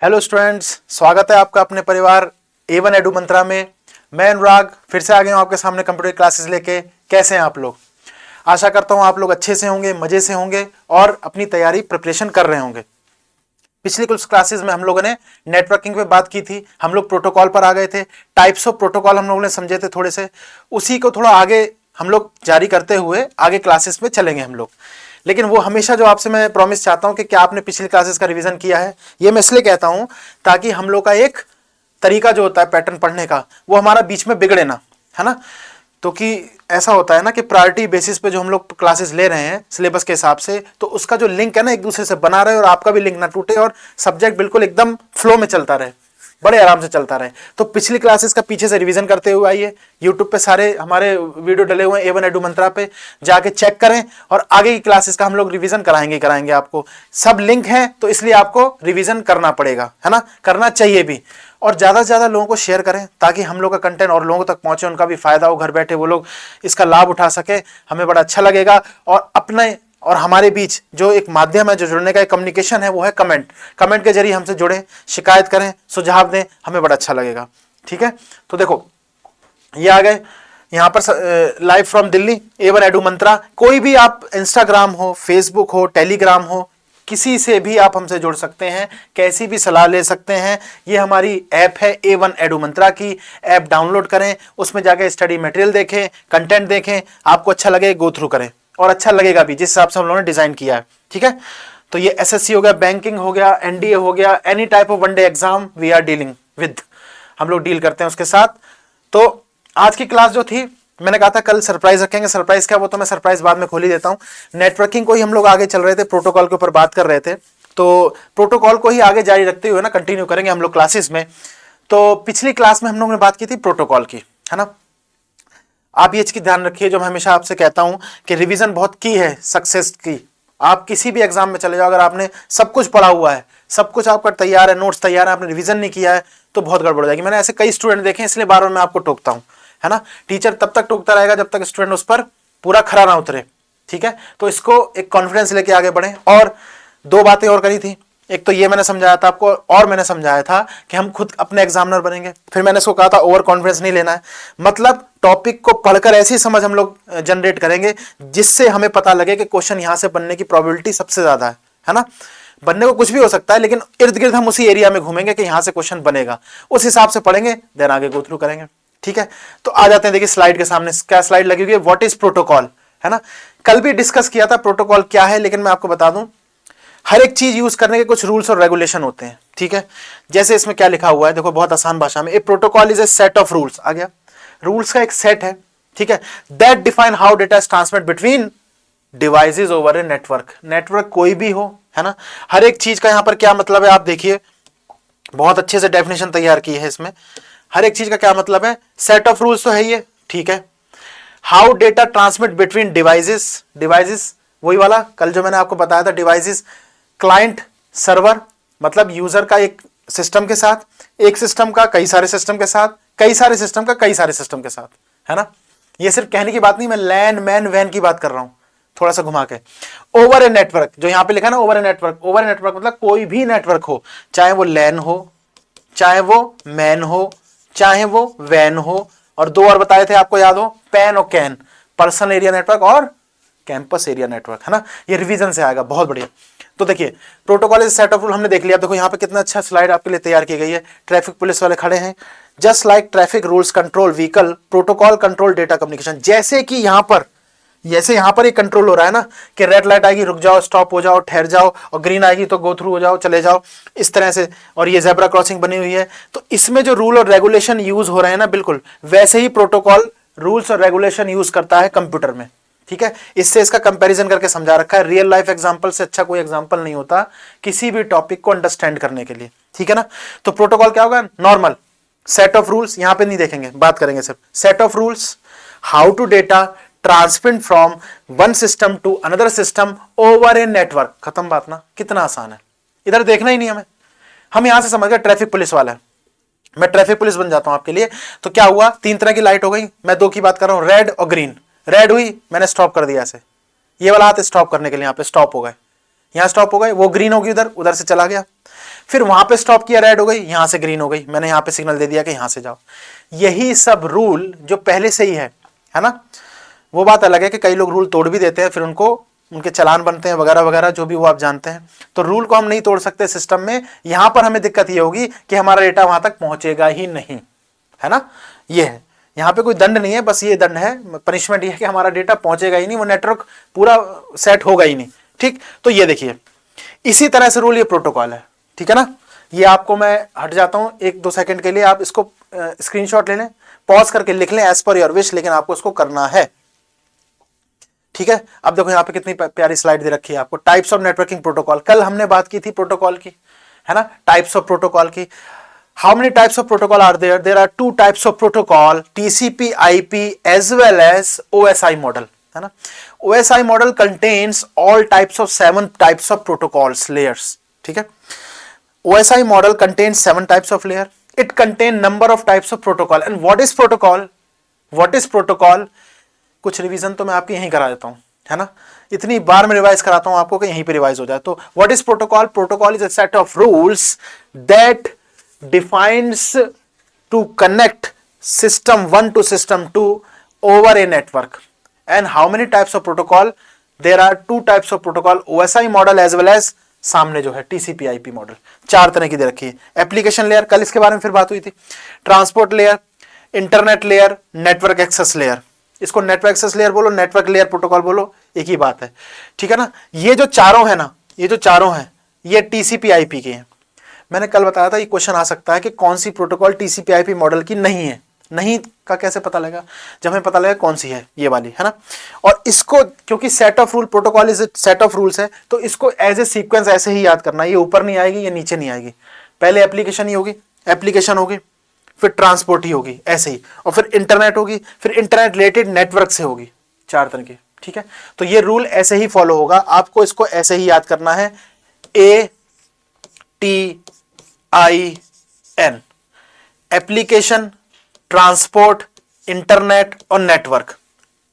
Hello students, स्वागत है आपका अपने परिवार A1 एडू मंत्रा में। मैं अनुराग फिर से आ गया हूँ आपके सामने कंप्यूटर क्लासेस लेके। कैसे हैं आप लोग? आशा करता हूँ आप लोग अच्छे से होंगे, मजे से होंगे और अपनी तैयारी प्रिपरेशन कर रहे होंगे। पिछली कुछ क्लासेस में हम लोगों ने नेटवर्किंग पे बात की थी, हम लोग प्रोटोकॉल पर आ गए थे, टाइप्स ऑफ प्रोटोकॉल हम लोगों ने समझे थे थोड़े से। उसी को थोड़ा आगे हम लोग जारी करते हुए आगे क्लासेस में चलेंगे हम लोग। लेकिन वो हमेशा जो आपसे मैं प्रॉमिस चाहता हूं कि क्या आपने पिछली क्लासेस का रिवीजन किया है, ये मैं इसलिए कहता हूं ताकि हम लोग का एक तरीका जो होता है पैटर्न पढ़ने का वो हमारा बीच में बिगड़े ना, है ना। तो कि ऐसा होता है ना कि प्रायोरिटी बेसिस पे जो हम लोग क्लासेस ले रहे हैं सिलेबस के हिसाब से, तो उसका जो लिंक है ना एक दूसरे से बना रहे और आपका भी लिंक ना टूटे और सब्जेक्ट बिल्कुल एकदम फ्लो में चलता रहे, बड़े आराम से चलता रहे। तो पिछली क्लासेस का पीछे से रिवीजन करते हुए आइए। यूट्यूब पे सारे हमारे वीडियो डले हुए हैं A1 एडू मंत्रा पे, जाके चेक करें और आगे की क्लासेस का हम लोग रिवीजन कराएंगे आपको। सब लिंक है तो इसलिए आपको रिवीजन करना पड़ेगा, है ना, करना चाहिए भी। और ज़्यादा से ज़्यादा लोगों को शेयर करें ताकि हम लोग का कंटेंट और लोगों तक पहुंचे, उनका भी फायदा हो, घर बैठे वो लोग इसका लाभ उठा सके। हमें बड़ा अच्छा लगेगा। और अपने और हमारे बीच जो एक माध्यम है, जो जुड़ने का एक कम्युनिकेशन है, वो है कमेंट के जरिए हमसे जुड़ें, शिकायत करें, सुझाव दें, हमें बड़ा अच्छा लगेगा। ठीक है, तो देखो ये आ गए यहाँ पर live from Delhi A1 Edu Mantra. कोई भी आप इंस्टाग्राम हो, फेसबुक हो, टेलीग्राम हो, किसी से भी आप हमसे जुड़ सकते हैं, कैसी भी सलाह ले सकते हैं। ये हमारी ऐप है A1 एडू मंत्रा की। ऐप डाउनलोड करें, उसमें जाके स्टडी मटेरियल देखें, कंटेंट देखें, आपको अच्छा लगे गो थ्रू करें और अच्छा लगेगा भी जिस हिसाब से हम लोगों ने डिजाइन किया है। ठीक है, तो ये SSC हो गया, बैंकिंग हो गया, NDA हो गया, any type of one day exam we are dealing with, हम लोग डील करते हैं उसके साथ। तो आज की क्लास जो थी, मैंने कहा था कल सरप्राइज रखेंगे। सरप्राइज क्या, वो तो मैं सरप्राइज बाद में खोल ही देता हूं। नेटवर्किंग को ही हम लोग आगे चल रहे थे, प्रोटोकॉल के ऊपर बात कर रहे थे, तो प्रोटोकॉल को ही आगे जारी रखते हुए ना कंटिन्यू करेंगे हम लोग क्लासेस में। तो पिछली क्लास में हम लोगों ने बात की थी प्रोटोकॉल की, है ना। आप ये चीज ध्यान रखिए, जो मैं हमेशा आपसे कहता हूं कि रिवीजन बहुत की है सक्सेस की। आप किसी भी एग्जाम में चले जाओ, अगर आपने सब कुछ पढ़ा हुआ है, सब कुछ आपका तैयार है, नोट्स तैयार है, आपने रिवीजन नहीं किया है, तो बहुत गड़बड़ हो जाएगी। मैंने ऐसे कई स्टूडेंट देखे, इसलिए बार बार मैं आपको टोकता हूं, है ना। टीचर तब तक टोकता रहेगा जब तक स्टूडेंट उस पर पूरा खरा ना उतरे। ठीक है, तो इसको एक कॉन्फिडेंस लेके आगे बढ़े। और दो बातें और करी थी, एक तो ये मैंने समझाया था आपको, और मैंने समझाया था कि हम खुद अपने एग्जामिनर बनेंगे। फिर मैंने इसको कहा था ओवर कॉन्फिडेंस नहीं लेना है, मतलब टॉपिक को पढ़कर ऐसी समझ हम लोग जनरेट करेंगे जिससे हमें पता लगे कि क्वेश्चन यहां से बनने की प्रोबेबिलिटी सबसे ज्यादा है ना। बनने को कुछ भी हो सकता है, लेकिन इर्द गिर्द हम उसी एरिया में घूमेंगे कि यहां से क्वेश्चन बनेगा, उस हिसाब से पढ़ेंगे, देन आगे गो थ्रू करेंगे। ठीक है, तो आ जाते हैं, देखिए स्लाइड के सामने क्या स्लाइड लगी हुई है, व्हाट इज प्रोटोकॉल, है ना। कल भी डिस्कस किया था प्रोटोकॉल क्या है, लेकिन मैं आपको बता दूं हर एक चीज यूज करने के कुछ रूल्स और रेगुलेशन होते हैं। ठीक है, जैसे इसमें क्या लिखा हुआ है, देखो बहुत आसान भाषा में, a protocol is a set of rules. आ गया, रूल्स का एक सेट है, ठीक है, that define how data is transmit between devices over a network. Network कोई भी हो, है ना। हर एक चीज का यहां पर क्या मतलब है, आप देखिए बहुत अच्छे से डेफिनेशन तैयार की है इसमें। हर एक चीज का क्या मतलब है, सेट ऑफ रूल्स तो है ये, ठीक है। How data transmit between devices, devices वही वाला कल जो मैंने आपको बताया था, डिवाइसेस क्लाइंट सर्वर, मतलब यूजर का एक सिस्टम के साथ, एक सिस्टम का कई सारे सिस्टम के साथ, कई सारे सिस्टम का कई सारे सिस्टम के साथ, है ना। ये सिर्फ कहने की बात नहीं, मैं लैन मैन वैन की बात कर रहा हूं, थोड़ा सा घुमा के। ओवर ए नेटवर्क, जो यहां पे लिखा है ना over a network, over a network मतलब कोई भी नेटवर्क हो, चाहे वो लैन हो, चाहे वो मैन हो, चाहे वो वैन हो, और दो और बताए थे आपको याद हो, पैन और कैन, पर्सनल एरिया नेटवर्क और कैंपस एरिया नेटवर्क, है ना। ये रिवीजन से आएगा, बहुत बढ़िया। तो देखिए protocol is set of rule हमने देख लिया। देखो यहाँ पे कितना अच्छा स्लाइड आपके लिए तैयार की गई है, ट्रैफिक पुलिस वाले खड़े हैं। Just like traffic rules control vehicle, protocol control data communication. जैसे कि यहाँ पर एक कंट्रोल हो रहा है ना कि रेड लाइट आएगी रुक जाओ, स्टॉप हो जाओ, ठहर जाओ, और ग्रीन आएगी तो गो थ्रू हो जाओ, चले जाओ, इस तरह से। और ये जेब्रा क्रॉसिंग बनी हुई है, तो इसमें जो रूल और रेगुलेशन यूज हो रहे हैं ना, बिल्कुल वैसे ही प्रोटोकॉल रूल्स और रेगुलेशन यूज करता है कंप्यूटर में। ठीक है, इससे इसका कंपैरिजन करके समझा रखा है। रियल लाइफ एग्जांपल से अच्छा कोई एग्जांपल नहीं होता किसी भी टॉपिक को अंडरस्टैंड करने के लिए, ठीक है ना। तो प्रोटोकॉल क्या होगा, नॉर्मल सेट ऑफ रूल्स, यहां पे नहीं देखेंगे, बात करेंगे सिर्फ set of rules, how to data transmit from one system to another system over a network. खत्म बात ना, कितना आसान है, इधर देखना ही नहीं हमें। हम यहां से समझ गए ट्रैफिक पुलिस वाला है, मैं ट्रैफिक पुलिस बन जाता हूं आपके लिए। तो क्या हुआ, तीन तरह की लाइट हो गई, मैं दो की बात कर रहा हूं, रेड और ग्रीन। रेड हुई, मैंने स्टॉप कर दिया ऐसे, ये वाला हाथ स्टॉप करने के लिए, यहां पे स्टॉप हो गए, यहां स्टॉप हो गए, वो ग्रीन होगी उधर, उधर से चला गया। फिर वहां पे स्टॉप किया, रेड हो गई, यहां से ग्रीन हो गई, मैंने यहां पे सिग्नल दे दिया कि यहां से जाओ। यही सब रूल जो पहले से ही है ना। वो बात अलग है कि कई लोग रूल तोड़ भी देते हैं, फिर उनके चालान बनते हैं वगैरह वगैरह, जो भी वो आप जानते हैं। तो रूल को हम नहीं तोड़ सकते सिस्टम में। यहां पर हमें दिक्कत ये होगी कि हमारा डेटा वहां तक पहुंचेगा ही नहीं, है ना। ये है, यहाँ पे कोई दंड नहीं है, बस ये दंड है, पनिशमेंट ये है कि हमारा डेटा पहुंचेगा ही नहीं, वो नेटवर्क पूरा सेट होगा ही नहीं। ठीक, तो ये देखिए इसी तरह से रूल ये प्रोटोकॉल है, ठीक है ना। ये आपको मैं हट जाता हूं 1-2 सेकंड के लिए, आप इसको स्क्रीनशॉट ले लें, पॉज करके लिख लें एज पर योर विश, लेकिन आपको इसको करना है, ठीक है। अब देखो यहाँ पे कितनी प्यारी स्लाइड दे रखी है आपको, टाइप्स ऑफ नेटवर्किंग प्रोटोकॉल। कल हमने बात की थी प्रोटोकॉल की, है ना, टाइप्स ऑफ प्रोटोकॉल की। How many types of protocol are there? There are 2 types of protocol, TCP/IP as well as OSI model, है ना। OSI model contains all types of 7 types of protocols layers, ठीक है। OSI model contains 7 types of layer. It contain number of types of protocol. And what is protocol? What is protocol? कुछ revision तो मैं आपकी यहीं करा देता हूं, है ना। इतनी बार मैं रिवाइज कराता हूं आपको कि यहीं पे रिवाइज हो जाए। तो what is protocol? Protocol is a set of rules that defines to connect system 1 to system 2 over a network. And how many types of protocol? There are 2 types of protocol, OSI model as well as सामने जो है TCP/IP model. 4 तरह की दे रखी है। Application layer, कल इसके बारे में फिर बात हुई थी। Transport layer, internet layer, network access layer. इसको नेटवर्क एक्सेस लेयर बोलो, नेटवर्क लेयर प्रोटोकॉल बोलो, एक ही बात है, ठीक है ना। ये जो चारों है ना, ये जो चारों हैं, ये TCP/IP के हैं। मैंने कल बताया था ये क्वेश्चन आ सकता है कि कौन सी प्रोटोकॉल TCP/IP मॉडल की नहीं है। नहीं का कैसे पता लगेगा? जब हमें पता लगेगा कौन सी है, ये वाली, है ना। और इसको क्योंकि set of rule, protocol is set of rules है, तो इसको एज ए सीक्वेंस ऐसे ही याद करना है। ये ऊपर नहीं आएगी, ये नीचे नहीं आएगी। पहले एप्लीकेशन ही होगी, एप्लीकेशन होगी, फिर ट्रांसपोर्ट ही होगी, ऐसे ही, और फिर इंटरनेट होगी, फिर इंटरनेट रिलेटेड नेटवर्क से होगी, 4 तरह की, ठीक है। तो ये रूल ऐसे ही फॉलो होगा, आपको इसको ऐसे ही याद करना है। ATIN, एप्लीकेशन, ट्रांसपोर्ट, इंटरनेट और नेटवर्क,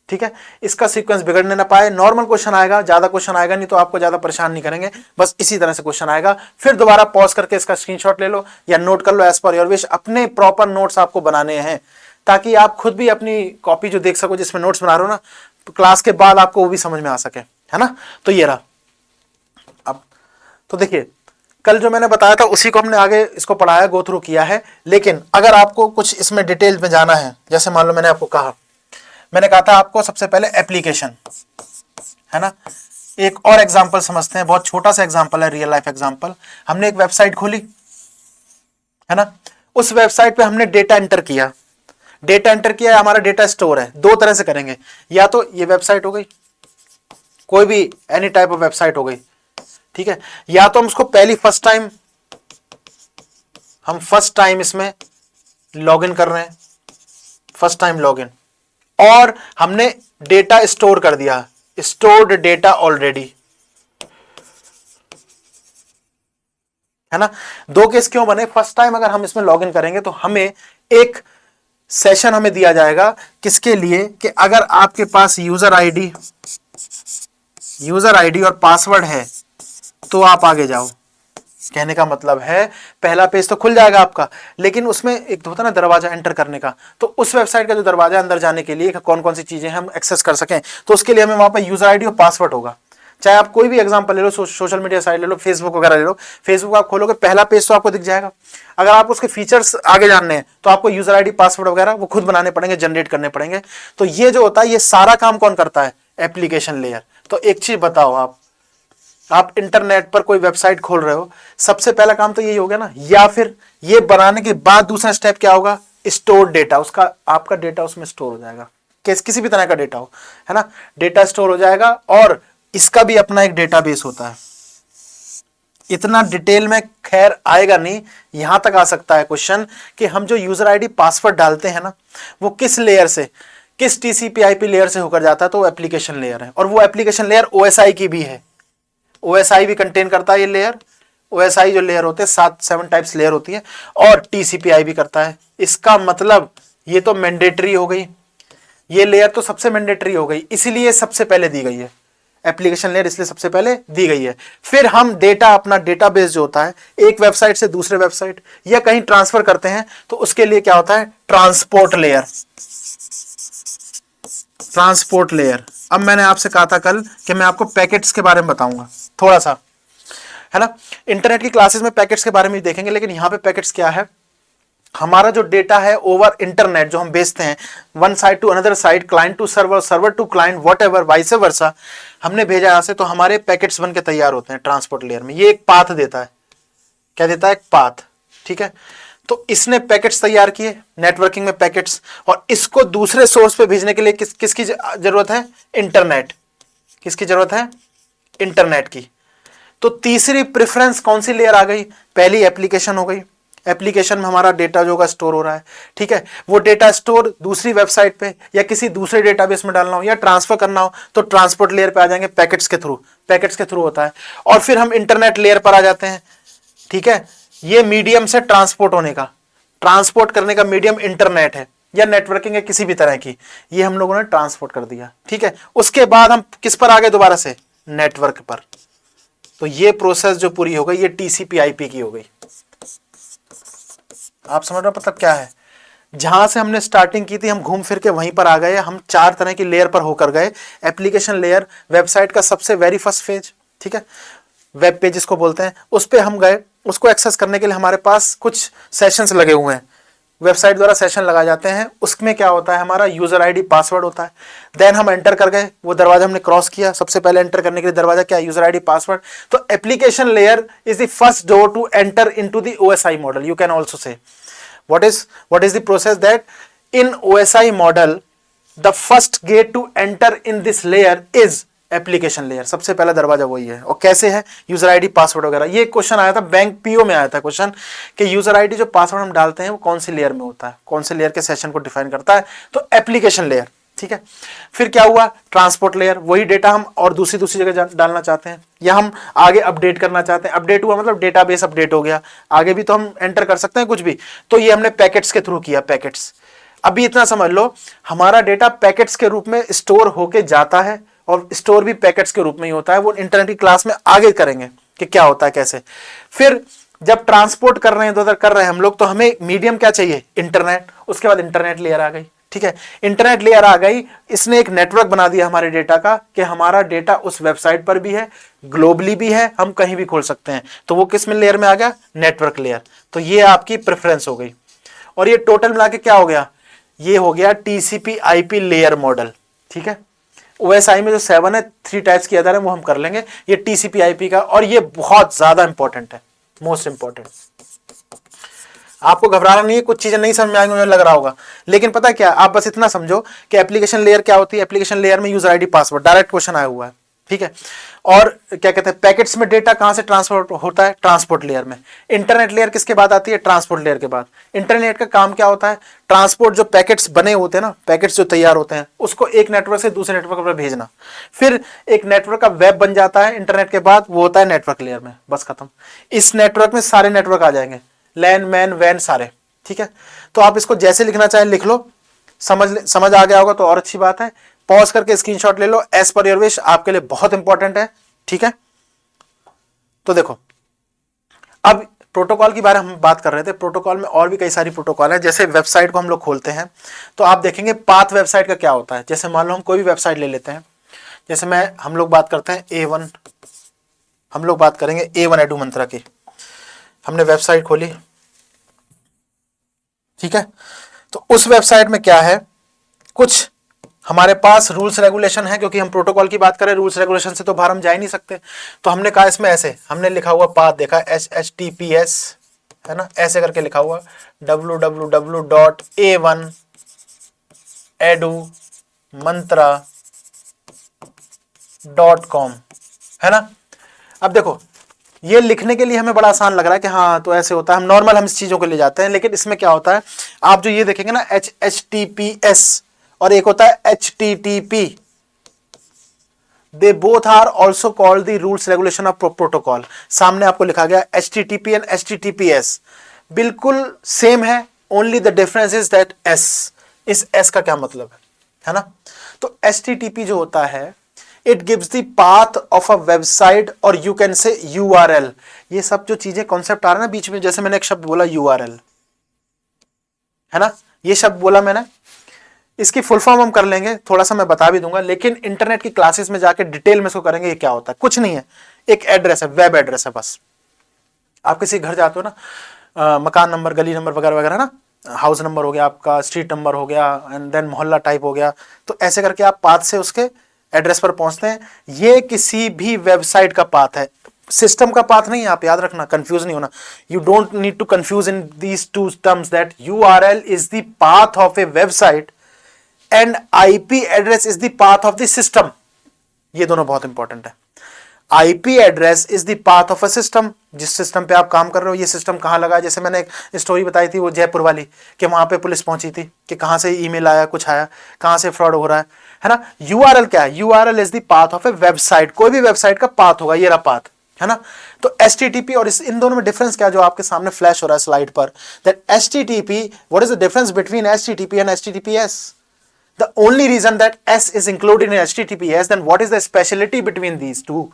ठीक है। इसका सीक्वेंस बिगड़ने ना पाए। नॉर्मल क्वेश्चन आएगा, ज्यादा क्वेश्चन आएगा नहीं, तो आपको ज्यादा परेशान नहीं करेंगे, बस इसी तरह से क्वेश्चन आएगा। फिर दोबारा पॉज करके इसका स्क्रीनशॉट ले लो या नोट कर लो एज पर योर विश। अपने प्रॉपर नोट्स आपको बनाने हैं ताकि आप खुद भी अपनी कॉपी जो देख सको, जिसमें नोट्स बना रहे हो ना, क्लास के बाद आपको वो भी समझ में आ सके, है ना। तो ये रहा। अब तो देखिए, कल जो मैंने बताया था उसी को हमने आगे इसको पढ़ाया, गो थ्रू किया है। लेकिन अगर आपको कुछ इसमें डिटेल में जाना है, जैसे मान लो मैंने आपको कहा, मैंने कहा था आपको सबसे पहले एप्लीकेशन, है ना। एक और एग्जांपल समझते हैं, बहुत छोटा सा एग्जांपल है, रियल लाइफ एग्जांपल। हमने एक वेबसाइट खोली, है ना। उस वेबसाइट पे हमने डेटा एंटर किया, डेटा एंटर किया, हमारा डेटा स्टोर है। 2 तरह से करेंगे, या तो ये वेबसाइट हो गई, कोई भी एनी टाइप ऑफ वेबसाइट हो गई, ठीक है, या तो हम उसको फर्स्ट टाइम इसमें लॉगिन कर रहे हैं, फर्स्ट टाइम लॉगिन, और हमने डेटा स्टोर कर दिया, स्टोर्ड डेटा ऑलरेडी, है ना। 2 केस क्यों बने? फर्स्ट टाइम अगर हम इसमें लॉगिन करेंगे तो हमें एक सेशन हमें दिया जाएगा, किसके लिए? कि अगर आपके पास यूजर आईडी और पासवर्ड है तो आप आगे जाओ। कहने का मतलब है पहला पेज तो खुल जाएगा आपका, लेकिन उसमें एक तो होता है ना दरवाजा एंटर करने का, तो उस वेबसाइट का जो दरवाजा अंदर जाने के लिए कौन कौन सी चीजें हम एक्सेस कर सकें, तो उसके लिए हमें वहां पर यूजर आईडी और पासवर्ड होगा। चाहे आप कोई भी एग्जांपल ले लो, सोशल मीडिया साइट ले लो, फेसबुक वगैरह ले लो। फेसबुक आप खोलोगे, पहला पेज तो आपको दिख जाएगा। अगर आप उसके फीचर्स आगे जानने हैं तो आपको यूजर आईडी, पासवर्ड वगैरह वो खुद बनाने पड़ेंगे, जनरेट करने पड़ेंगे। तो ये जो होता है, ये सारा काम कौन करता है? Application layer. तो एक चीज बताओ, आप इंटरनेट पर कोई वेबसाइट खोल रहे हो, सबसे पहला काम तो यही हो गया ना। या फिर ये बनाने के बाद दूसरा स्टेप क्या होगा? स्टोर डेटा, उसका आपका डेटा उसमें स्टोर हो जाएगा, किसी भी तरह का डेटा हो, है ना। डेटा स्टोर हो जाएगा, और इसका भी अपना एक डेटाबेस होता है। इतना डिटेल में खैर आएगा नहीं, यहां तक आ सकता है क्वेश्चन कि हम जो यूजर आईडी पासवर्ड डालते हैं ना, वो किस लेयर से, किस TCP/IP लेयर से होकर जाता है, तो वो एप्लीकेशन लेयर है। और वो एप्लीकेशन लेयर OSI की भी है, OSI भी कंटेन करता है ये लेयर। OSI जो लेयर होते हैं, 7 टाइप्स लेयर होती है, और TCP/IP भी करता है। इसका मतलब ये तो मैंडेटरी हो गई, ये लेयर तो सबसे मैंडेटरी हो गई, इसीलिए सबसे पहले दी गई है। एप्लीकेशन लेयर इसलिए सबसे पहले दी गई है। फिर हम डेटा, अपना डेटाबेस जो होता है एक वेबसाइट से दूसरे वेबसाइट या कहीं ट्रांसफर करते हैं तो उसके लिए क्या होता है, ट्रांसपोर्ट लेयर। Transport layer. अब मैंने आपसे कहा था कल कि मैं आपको पैकेट्स के बारे में बताऊंगा थोड़ा सा, है ना। इंटरनेट की क्लासेस में पैकेट्स के बारे में देखेंगे, लेकिन यहां पे पैकेट्स क्या है, हमारा जो डेटा है ओवर इंटरनेट जो हम भेजते हैं one side to another side, client to server, server to client, whatever, vice versa, हमने भेजा यहां से तो हमारे पैकेट्स बन के तैयार होते हैं ट्रांसपोर्ट लेयर में। ये एक पाथ देता है, क्या देता है, एक पाथ, ठीक है। तो इसने पैकेट्स तैयार किए, नेटवर्किंग में पैकेट्स, और इसको दूसरे सोर्स पे भेजने के लिए किसकी जरूरत है, इंटरनेट। किसकी जरूरत है, इंटरनेट की। तो तीसरी प्रेफरेंस कौन सी लेयर आ गई, पहली एप्लीकेशन हो गई। एप्लीकेशन में हमारा डेटा जो होगा स्टोर हो रहा है, ठीक है। वो डेटा स्टोर दूसरी वेबसाइट पे या किसी दूसरे डेटाबेस में डालना हो या ट्रांसफर करना हो तो ट्रांसपोर्ट लेयर पे आ जाएंगे पैकेट्स के थ्रू। पैकेट्स के थ्रू होता है। और फिर हम इंटरनेट लेयर पर आ जाते हैं, ठीक है। ये मीडियम से ट्रांसपोर्ट होने का, ट्रांसपोर्ट करने का मीडियम इंटरनेट है या नेटवर्किंग है किसी भी तरह की, ये हम लोगों ने ट्रांसपोर्ट कर दिया, ठीक है। उसके बाद हम किस पर आ गए, दोबारा से नेटवर्क पर। तो ये प्रोसेस जो पूरी हो गई ये टीसीपी आईपी की हो गई। आप समझ रहे हो मतलब क्या है, जहां से हमने स्टार्टिंग की थी हम घूम फिर के वहीं पर आ गए। हम 4 तरह की लेयर पर होकर गए। एप्लीकेशन लेयर, वेबसाइट का सबसे वेरी फर्स्ट फेज, ठीक है, वेब पेज इसको बोलते हैं, उस पर हम गए। उसको एक्सेस करने के लिए हमारे पास कुछ सेशंस लगे हुए हैं, वेबसाइट द्वारा सेशन लगाए जाते हैं। उसमें क्या होता है, हमारा यूजर आईडी पासवर्ड होता है। देन हम एंटर कर गए, वो दरवाजा हमने क्रॉस किया। सबसे पहले एंटर करने के लिए दरवाजा क्या है, यूजर आईडी पासवर्ड। तो application layer is the first door to enter into the OSI model, you can also say. what is the process that in OSI model the first gate to enter in this layer is application layer. सबसे पहला दरवाजा वही है। और कैसे है, user ID password वगैरह। ये क्वेश्चन आया था बैंक पीओ में, आया था क्वेश्चन कि यूजर आईडी जो पासवर्ड हम डालते हैं वो कौन सी लेयर में होता है, कौन से लेयर के सेशन को डिफाइन करता है, तो एप्लीकेशन लेयर, ठीक है। फिर क्या हुआ, ट्रांसपोर्ट लेयर, वही डेटा हम और दूसरी जगह डालना चाहते हैं या हम आगे अपडेट करना चाहते हैं। अपडेट हुआ मतलब डेटाबेस अपडेट हो गया, आगे भी तो हम एंटर कर सकते हैं कुछ भी। तो ये हमने पैकेट्स के थ्रू किया, पैकेट्स। अभी इतना समझ लो, हमारा डेटा पैकेट्स के रूप में स्टोर होके जाता है और स्टोर भी पैकेट्स के रूप में ही होता है। वो इंटरनेट की क्लास में आगे करेंगे कि क्या होता है कैसे। फिर जब ट्रांसपोर्ट कर रहे हैं, इधर कर रहे हैं हम लोग, तो हमें मीडियम क्या चाहिए, इंटरनेट। उसके बाद इंटरनेट लेयर आ गई, ठीक है। इंटरनेट लेयर आ गई, इसने एक नेटवर्क बना दिया हमारे डेटा का कि हमारा डेटा उस वेबसाइट पर भी है, ग्लोबली भी है, हम कहीं भी खोल सकते हैं। तो वो किस में लेयर में आ गया, नेटवर्क लेयर। तो ये आपकी प्रेफरेंस हो गई। और ये टोटल मिला के क्या हो गया, ये हो गया टीसीपी आईपी लेयर मॉडल, ठीक है। ओएसआई में जो 7 है, 3 टाइप्स के आधार है, वो हम कर लेंगे। ये टीसीपी आईपी का, और ये बहुत ज्यादा इंपॉर्टेंट है, मोस्ट इंपॉर्टेंट। आपको घबराना नहीं है, कुछ चीजें नहीं समझ में आएंगी, मुझे लग रहा होगा, लेकिन पता है क्या, आप बस इतना समझो कि एप्लीकेशन लेयर क्या होती है। एप्लीकेशन लेयर में user ID password, direct question आया हुआ है, ठीक है। और क्या कहते हैं, पैकेट्स में डेटा कहां से ट्रांसफर होता है, ट्रांसपोर्ट लेयर में। इंटरनेट लेयर किसके बाद आती है, ट्रांसपोर्ट लेयर के बाद। इंटरनेट का काम क्या होता है, ट्रांसपोर्ट, जो पैकेट्स बने होते हैं ना, पैकेट्स जो तैयार होते हैं, उसको एक नेटवर्क से दूसरे नेटवर्क पर भेजना। फिर एक नेटवर्क का वेब बन जाता है इंटरनेट के बाद, वो होता है नेटवर्क लेयर में, बस खत्म। इस नेटवर्क में सारे नेटवर्क आ जाएंगे, लैन मैन वैन सारे, ठीक है। तो आप इसको जैसे लिखना चाहें लिख लो, समझ आ गया होगा तो और अच्छी बात है। पॉज करके स्क्रीनशॉट ले लो, एज पर योर विश, आपके लिए बहुत इंपॉर्टेंट है, ठीक है। तो देखो, अब प्रोटोकॉल की बारे में हम बात कर रहे थे। प्रोटोकॉल में और भी कई सारी प्रोटोकॉल है। जैसे वेबसाइट को हम लोग खोलते हैं तो आप देखेंगे पाथ वेबसाइट का क्या होता है। जैसे मान लो हम कोई भी वेबसाइट ले लेते हैं, जैसे हम लोग बात करते हैं A1, हम लोग बात करेंगे A1 एडू मंत्रा की। हमने वेबसाइट खोली, ठीक है। तो उस वेबसाइट में क्या है, कुछ हमारे पास रूल्स रेगुलेशन है, क्योंकि हम प्रोटोकॉल की बात करें, रूल्स रेगुलेशन से तो बाहर हम जा ही नहीं सकते। तो हमने कहा इसमें ऐसे, हमने लिखा हुआ पाथ देखा HTTPS, है ना, ऐसे करके लिखा हुआ www.a1edumantra.com, है ना। अब देखो, ये लिखने के लिए हमें बड़ा आसान लग रहा है कि हाँ तो ऐसे होता है, हम नॉर्मल हम इस चीजों को ले जाते हैं। लेकिन इसमें क्या होता है, आप जो ये देखेंगे ना HTTPS और एक होता है HTTP, they both are also called the rules regulation of protocol. सामने आपको लिखा गया HTTP एंड HTTPS, बिल्कुल सेम है, only the difference is that S। इस S का क्या मतलब है ना। तो HTTP जो होता है, it gives the path of a website और यू कैन से URL। ये सब जो चीजें कॉन्सेप्ट आ रहा है ना बीच में, जैसे मैंने एक शब्द बोला URL, है ना, ये शब्द बोला मैंने, इसकी फुल फॉर्म हम कर लेंगे, थोड़ा सा मैं बता भी दूंगा, लेकिन इंटरनेट की क्लासेस में जाके डिटेल में इसको करेंगे। ये क्या होता है, कुछ नहीं है, एक एड्रेस है, वेब एड्रेस है बस। आप किसी घर जाते हो ना, मकान नंबर, गली नंबर वगैरह वगैरह ना, हाउस नंबर हो गया आपका, स्ट्रीट नंबर हो गया, एंड देन मोहल्ला टाइप हो गया, तो ऐसे करके आप पाथ से उसके एड्रेस पर पहुंचते हैं। ये किसी भी वेबसाइट का पाथ है, सिस्टम का पाथ नहीं है, आप याद रखना, कंफ्यूज नहीं होना। You don't need to confuse in these two terms that URL is the path of a website and IP address is the path of the system. ये दोनों बहुत इंपॉर्टेंट है। IP address is the path of a system, जिस system पे आप काम कर रहे हो, ये सिस्टम कहां लगा है। जैसे मैंने एक स्टोरी बताई थी वो जयपुर वाली, कि वहां पे पुलिस पहुंची थी कि कहां से ईमेल आया, कुछ आया, कहां से फ्रॉड हो रहा है ना। URL क्या है, URL is the path of a website, कोई भी वेबसाइट का पाथ होगा, ये रहा पाथ, है ना। तो HTTP और इन दोनों में डिफरेंस क्या, जो आपके सामने फ्लैश हो रहा है स्लाइड पर, that HTTP, what is the difference between HTTP and HTTPS? The only reason that S is included in HTTPS, then what is the speciality between these two?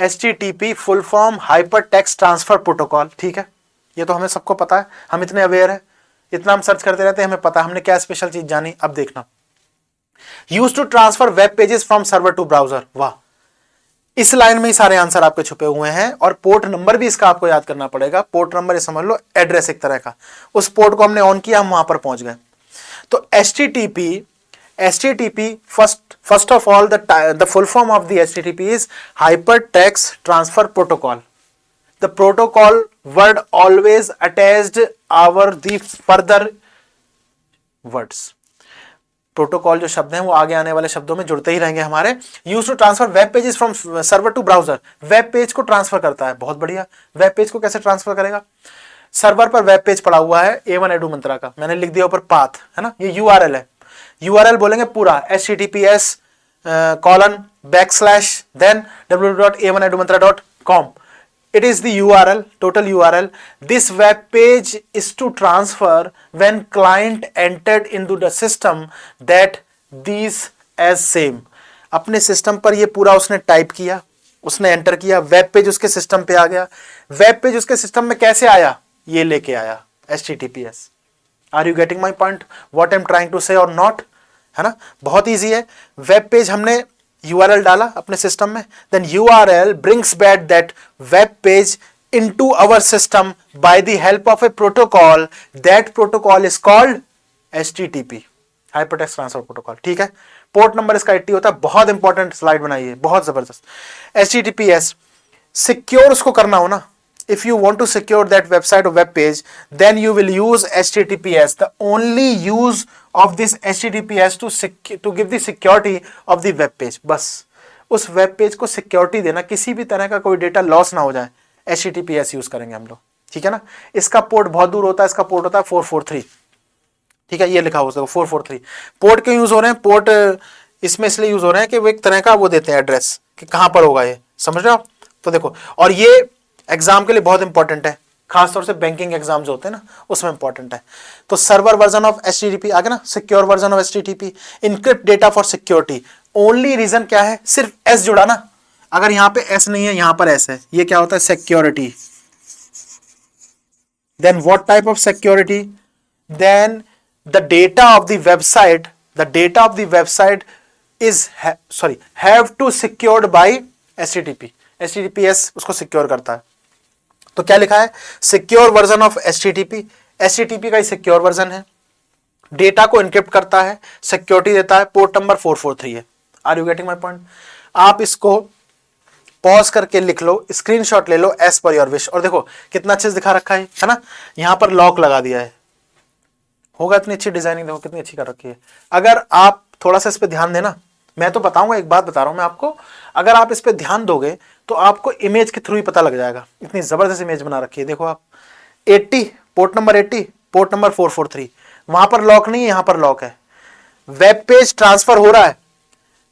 HTTP full form Hypertext Transfer Protocol, ठीक है, ये तो हमें सबको पता है, हम इतने अवेयर है, इतना हम सर्च करते रहते हैं, हमें पता है, हमने क्या स्पेशल चीज जानी। अब देखना, use to transfer web pages from server to browser. वाह, इस लाइन में ही सारे आंसर आपके छुपे हुए हैं, और पोर्ट नंबर भी इसका आपको याद करना पड़ेगा। पोर्ट नंबर ये समझ लो एड्रेस एक तरह का, उस पोर्ट को हमने ऑन किया, हम वहां पर पहुंच गए। तो HTTP first of all, the full form of the HTTP is Hypertext Transfer Protocol. The protocol word always attached over the further words. Protocol जो शब्द हैं वो आगे आने वाले शब्दों में जुड़ते ही रहेंगे हमारे। Use to transfer web pages from server to browser, web page को ट्रांसफर करता है। बहुत बढ़िया, वेब पेज को कैसे ट्रांसफर करेगा? सर्वर पर वेब पेज पड़ा हुआ है A1 एडू मंत्रा का, मैंने लिख दिया ऊपर पाथ, है ना, ये URL है। URL बोलेंगे पूरा HTTPS :/then www.a1edumantra.com. It is the URL, total URL. This web page is to transfer when client entered into the system that these as same. अपने सिस्टम पर ये पूरा उसने टाइप किया, उसने एंटर किया, वेब पेज उसके सिस्टम पे आ गया। वेब पेज उसके सिस्टम में कैसे आया? ये लेके आया HTTPS. Are you getting my point? What I'm trying to say or not? है ना, बहुत इजी है। वेब पेज हमने URL डाला अपने सिस्टम में, then URL brings back that web page into our system by the help of a protocol. That protocol is called HTTP, Hypertext Transfer Protocol, ठीक है। पोर्ट नंबर इसका 80 होता है। बहुत इंपॉर्टेंट स्लाइड बनाई है, बहुत जबरदस्त। HTTPS सिक्योर उसको करना हो ना, if you want to secure that website or web page, then you will use HTTPS. The only use of this HTTPS to give the security of the web page. बस उस web page को security देना, किसी भी तरह का कोई data loss ना हो जाए, HTTPS यूज करेंगे हम लोग, ठीक है ना। इसका पोर्ट बहुत दूर होता है, इसका पोर्ट होता है 443, ठीक है, ये लिखा हो 443। पोर्ट क्यों यूज हो रहे हैं? पोर्ट इसमें इसलिए यूज हो रहे हैं कि वो एक तरह का वो देते हैं एड्रेस कि कहां पर होगा, ये समझ रहे हो आप। तो देखो, और ये एग्जाम के लिए बहुत इंपॉर्टेंट है, खासतौर से बैंकिंग एग्जाम जो होते हैं ना, उसमें इंपॉर्टेंट है। तो सर्वर वर्जन ऑफ HTTP आगे ना, secure version of HTTP, encrypt data for security. Only reason क्या है? सिर्फ S जुड़ा ना, अगर यहां पे S नहीं है, यहां पर S है, ये क्या होता है? Security. Then what type of security? Then the data of the website is have to secured by HTTP। HTTPS उसको सिक्योर करता है। तो क्या लिखा है? Secure version of HTTP। HTTP का ही सिक्योर वर्जन है, डेटा को इनक्रिप्ट करता है, सिक्योरिटी देता है। पोर्ट नंबर 443 है। Are you getting my point? आप इसको पॉज करके लिख लो, स्क्रीनशॉट ले लो, एज पर योर विश। और देखो कितना अच्छे से दिखा रखा है ना, यहां पर लॉक लगा दिया है, होगा इतनी अच्छी डिजाइनिंग, देखो कितनी अच्छी कर रखी है। अगर आप थोड़ा सा इस पर ध्यान देना, मैं तो बताऊंगा, एक बात बता रहा हूं मैं आपको, अगर आप इस पर ध्यान दोगे तो आपको इमेज के थ्रू ही पता लग जाएगा। इतनी जबरदस्त इमेज बना रखी है, देखो आप। 80 पोर्ट नंबर 80, पोर्ट नंबर 443, वहां पर लॉक नहीं है, यहां पर लॉक है। वेब पेज ट्रांसफर हो रहा है,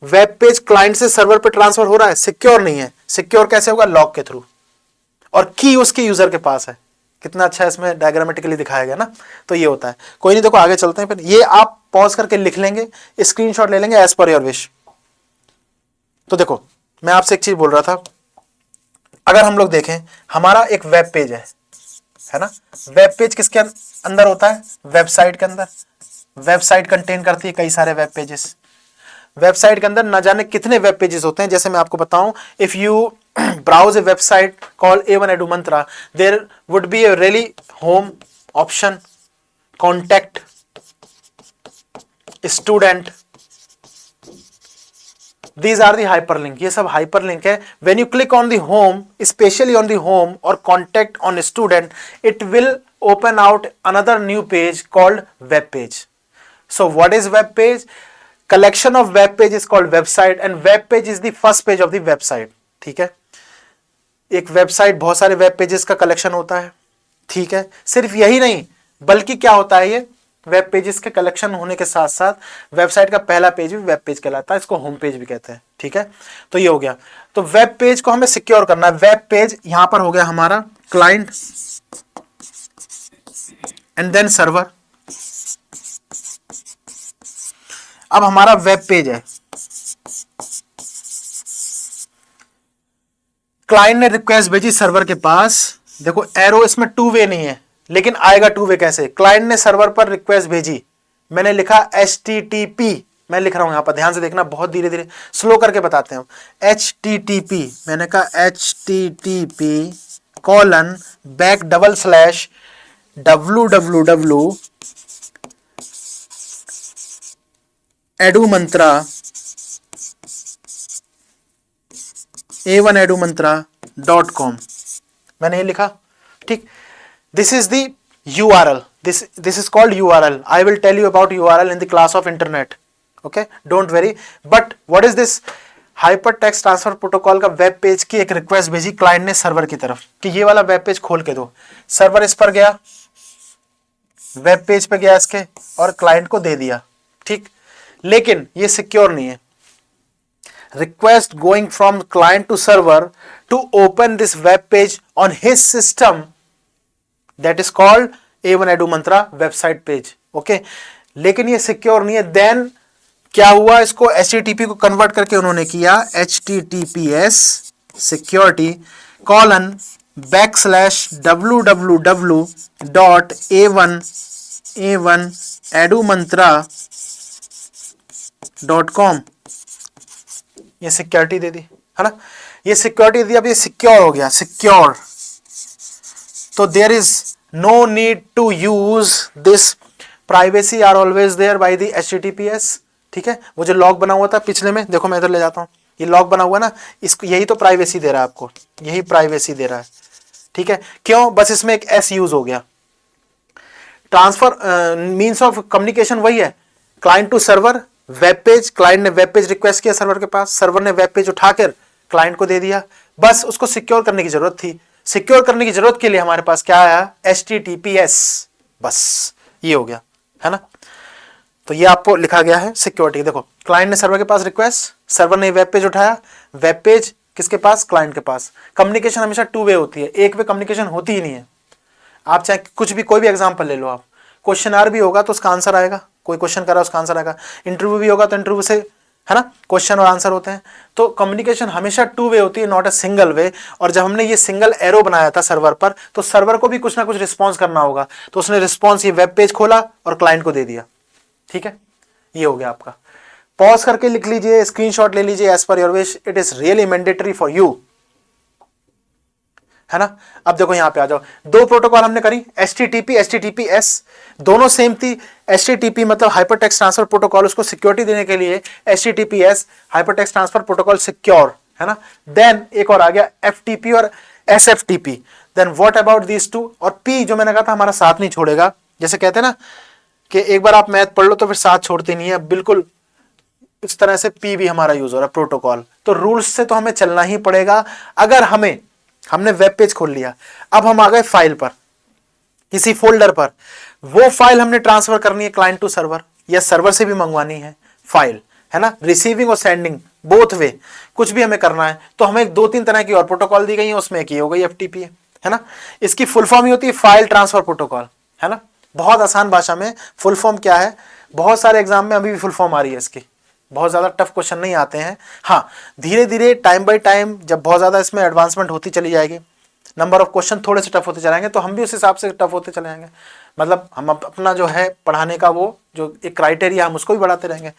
वेब पेज क्लाइंट से सर्वर पे ट्रांसफर हो रहा है, सिक्योर नहीं है। सिक्योर कैसे होगा? लॉक के थ्रू, और की उसके यूजर के पास है। कितना अच्छा इसमें डायग्रामेटिकली दिखाया गया ना। तो ये होता है। कोई नहीं, देखो आगे चलते हैं। फिर ये आप पॉज करके लिख लेंगे, स्क्रीनशॉट ले लेंगे, एज पर योर विश। तो देखो मैं आपसे एक चीज बोल रहा था, अगर हम लोग देखें हमारा एक वेब पेज है ना, वेब पेज किसके अंदर होता है, वेबसाइट के अंदर। वेबसाइट कंटेन करती है कई सारे वेब पेजेस। वेबसाइट के अंदर ना जाने कितने वेब पेजेस होते हैं। जैसे मैं आपको बताऊं, if you browse a website called A1 Edu Mantra, there would be a really home option, contact, student. These are the hyperlink. ये सब hyperlink है. When you click on the home, especially on the home or contact on a student, it will open out another new page called web page. So what is web page? Collection of web page is called website, and web page is the first page of the website. ठीक है, एक website बहुत सारे web pages का collection होता है। ठीक है, सिर्फ यही नहीं बल्कि क्या होता है, ये वेब पेजेस के कलेक्शन होने के साथ साथ वेबसाइट का पहला पेज भी वेब पेज कहलाता है, इसको होम पेज भी कहते हैं। ठीक है, तो ये हो गया। तो वेब पेज को हमें सिक्योर करना है। वेब पेज यहां पर हो गया हमारा क्लाइंट एंड देन सर्वर। अब हमारा वेब पेज है, क्लाइंट ने रिक्वेस्ट भेजी सर्वर के पास। देखो एरो इसमें टू वे नहीं है, लेकिन आएगा टू वे कैसे। क्लाइंट ने सर्वर पर रिक्वेस्ट भेजी, मैंने लिखा HTTP, मैं लिख रहा हूं यहां पर, ध्यान से देखना, बहुत धीरे धीरे स्लो करके बताते हैं। HTTP, मैंने कहा HTTP :// www edumantra a1edumantra.com, मैंने ये लिखा। ठीक, this is the URL, this is called URL. I will tell you about URL in the class of internet. Okay, don't worry. But what is this? Hypertext transfer protocol का web page की एक request भेजी client ने server की तरफ कि ये वाला वेब पेज खोल के दो। सर्वर इस पर गया, वेब पेज पे गया इसके और क्लाइंट को दे दिया। ठीक, लेकिन ये सिक्योर नहीं है। Request going from client to server to open this web page on his system, that is called A1 Edu Mantra website page. Okay, लेकिन ये सिक्योर नहीं है। देन क्या हुआ, इसको HTTP को कन्वर्ट करके उन्होंने किया HTTPS security :/www.a1edumantra.com, ये सिक्योरिटी दे दी है ना, ये सिक्योरिटी दी। अब ये सिक्योर हो गया, सिक्योर। तो there is no need to use this, privacy are always there by the HTTPS। ठीक है, वो जो लॉग बना हुआ था पिछले में, देखो मैं इधर ले जाता हूं, ये लॉग बना हुआ ना, इसको यही तो प्राइवेसी दे रहा है आपको, यही प्राइवेसी दे रहा है। ठीक है, क्यों, बस इसमें एक S यूज हो गया। ट्रांसफर मीन्स ऑफ कम्युनिकेशन वही है, client to server, web page, client ने वेब पेज रिक्वेस्ट किया सर्वर के पास, सर्वर ने वेब पेज उठाकर क्लाइंट को दे दिया। बस उसको सिक्योर करने की जरूरत थी। सिक्योर करने की जरूरत के लिए हमारे पास क्या आया, HTTPS, बस ये हो गया है ना। तो ये आपको लिखा गया है सिक्योरिटी। देखो क्लाइंट ने सर्वर के पास रिक्वेस्ट, सर्वर ने वेब पेज उठाया, वेब पेज किसके पास, क्लाइंट के पास। कम्युनिकेशन हमेशा टू वे होती है, एक वे कम्युनिकेशन होती ही नहीं है। आप चाहे कुछ भी, कोई भी एग्जाम्पल ले लो आप, क्वेश्चन आर भी होगा तो उसका आंसर आएगा, कोई क्वेश्चन करा उसका आंसर आएगा, इंटरव्यू भी होगा तो इंटरव्यू से है ना क्वेश्चन और आंसर होते हैं। तो कम्युनिकेशन हमेशा टू वे होती है, नॉट अ सिंगल वे। और जब हमने ये सिंगल एरो बनाया था सर्वर पर, तो सर्वर को भी कुछ ना कुछ रिस्पॉन्स करना होगा, तो उसने रिस्पॉन्स ये वेब पेज खोला और क्लाइंट को दे दिया। ठीक है, ये हो गया आपका। पॉज करके लिख लीजिए, स्क्रीनशॉट ले लीजिए, एज पर your wish, it is really mandatory for you, है ना। अब देखो यहां पे आ जाओ, दो प्रोटोकॉल हमने करी, HTTP HTTPS, दोनों सेम थी। HTTP मतलब हाइपरटेक्स्ट ट्रांसफर प्रोटोकॉल, उसको सिक्योरिटी देने के लिए HTTPS hypertext transfer protocol secure, है ना। देन एक और आ गया FTP और SFTP। Then what about these two, और P जो मैंने कहा था हमारा साथ नहीं छोड़ेगा। जैसे कहते हैं ना कि एक बार आप मैथ पढ़ लो तो फिर साथ छोड़ते नहीं है, बिल्कुल इस तरह से P भी हमारा यूज हो रहा है, प्रोटोकॉल। तो रूल्स से तो हमें चलना ही पड़ेगा। अगर हमने वेब पेज खोल लिया, अब हम आ गए फाइल पर, किसी फोल्डर पर, वो फाइल हमने ट्रांसफर करनी है क्लाइंट टू सर्वर, या सर्वर से भी मंगवानी है फाइल, है ना, रिसीविंग और सेंडिंग बोथ वे, कुछ भी हमें करना है। तो हमें 2-3 तरह की और प्रोटोकॉल दी गई है, उसमें एक ये हो गई FTP, है ना। इसकी फुल फॉर्म ही होती है फाइल ट्रांसफर प्रोटोकॉल, है ना। बहुत आसान भाषा में फुल फॉर्म क्या है, बहुत सारे एग्जाम में अभी भी फुल फॉर्म आ रही है इसकी, बहुत ज़्यादा टफ क्वेश्चन नहीं आते हैं। हाँ, धीरे धीरे टाइम बाय टाइम जब बहुत ज़्यादा इसमें एडवांसमेंट होती चली जाएगी, नंबर ऑफ क्वेश्चन थोड़े से टफ होते चलेंगे, तो हम भी उस हिसाब से टफ होते चले जाएंगे। मतलब हम अपना जो है पढ़ाने का वो जो एक क्राइटेरिया हम उसको भी बढ़ाते रहेंगे।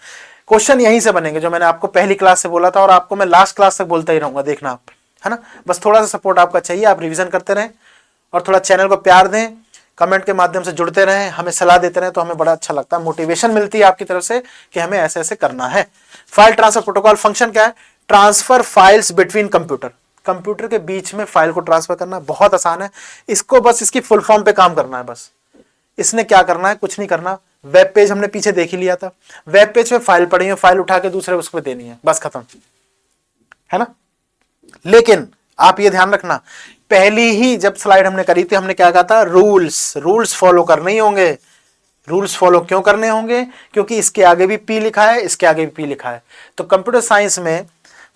क्वेश्चन यहीं से बनेंगे जो मैंने आपको पहली क्लास से बोला था और आपको मैं लास्ट क्लास तक बोलता ही रहूँगा, देखना आप, है ना। बस थोड़ा सा सपोर्ट आपका चाहिए, आप रिविजन करते रहें और थोड़ा चैनल को प्यार दें, कमेंट के माध्यम से जुड़ते रहें, हमें सलाह देते रहें, तो हमें बड़ा अच्छा लगता है, मोटिवेशन मिलती है आपकी तरफ से कि हमें ऐसे ऐसे करना है। फाइल ट्रांसफर प्रोटोकॉल फंक्शन क्या है? Transfer files between computer, computer के बीच में फाइल को ट्रांसफर करना बहुत आसान है। इसको बस इसकी फुल फॉर्म पे काम करना है। बस इसने क्या करना है, कुछ नहीं करना। वेब पेज हमने पीछे देख ही लिया था, वेब पेज में फाइल पड़ी है, फाइल उठा के दूसरे उस पर देनी है, बस खत्म, है ना। लेकिन आप ये ध्यान रखना, पहली ही जब स्लाइड हमने करी थी हमने क्या कहा था? रूल्स फॉलो करने ही होंगे। रूल्स फॉलो क्यों करने होंगे? क्योंकि इसके आगे भी पी लिखा है, इसके आगे भी पी लिखा है। तो कंप्यूटर साइंस में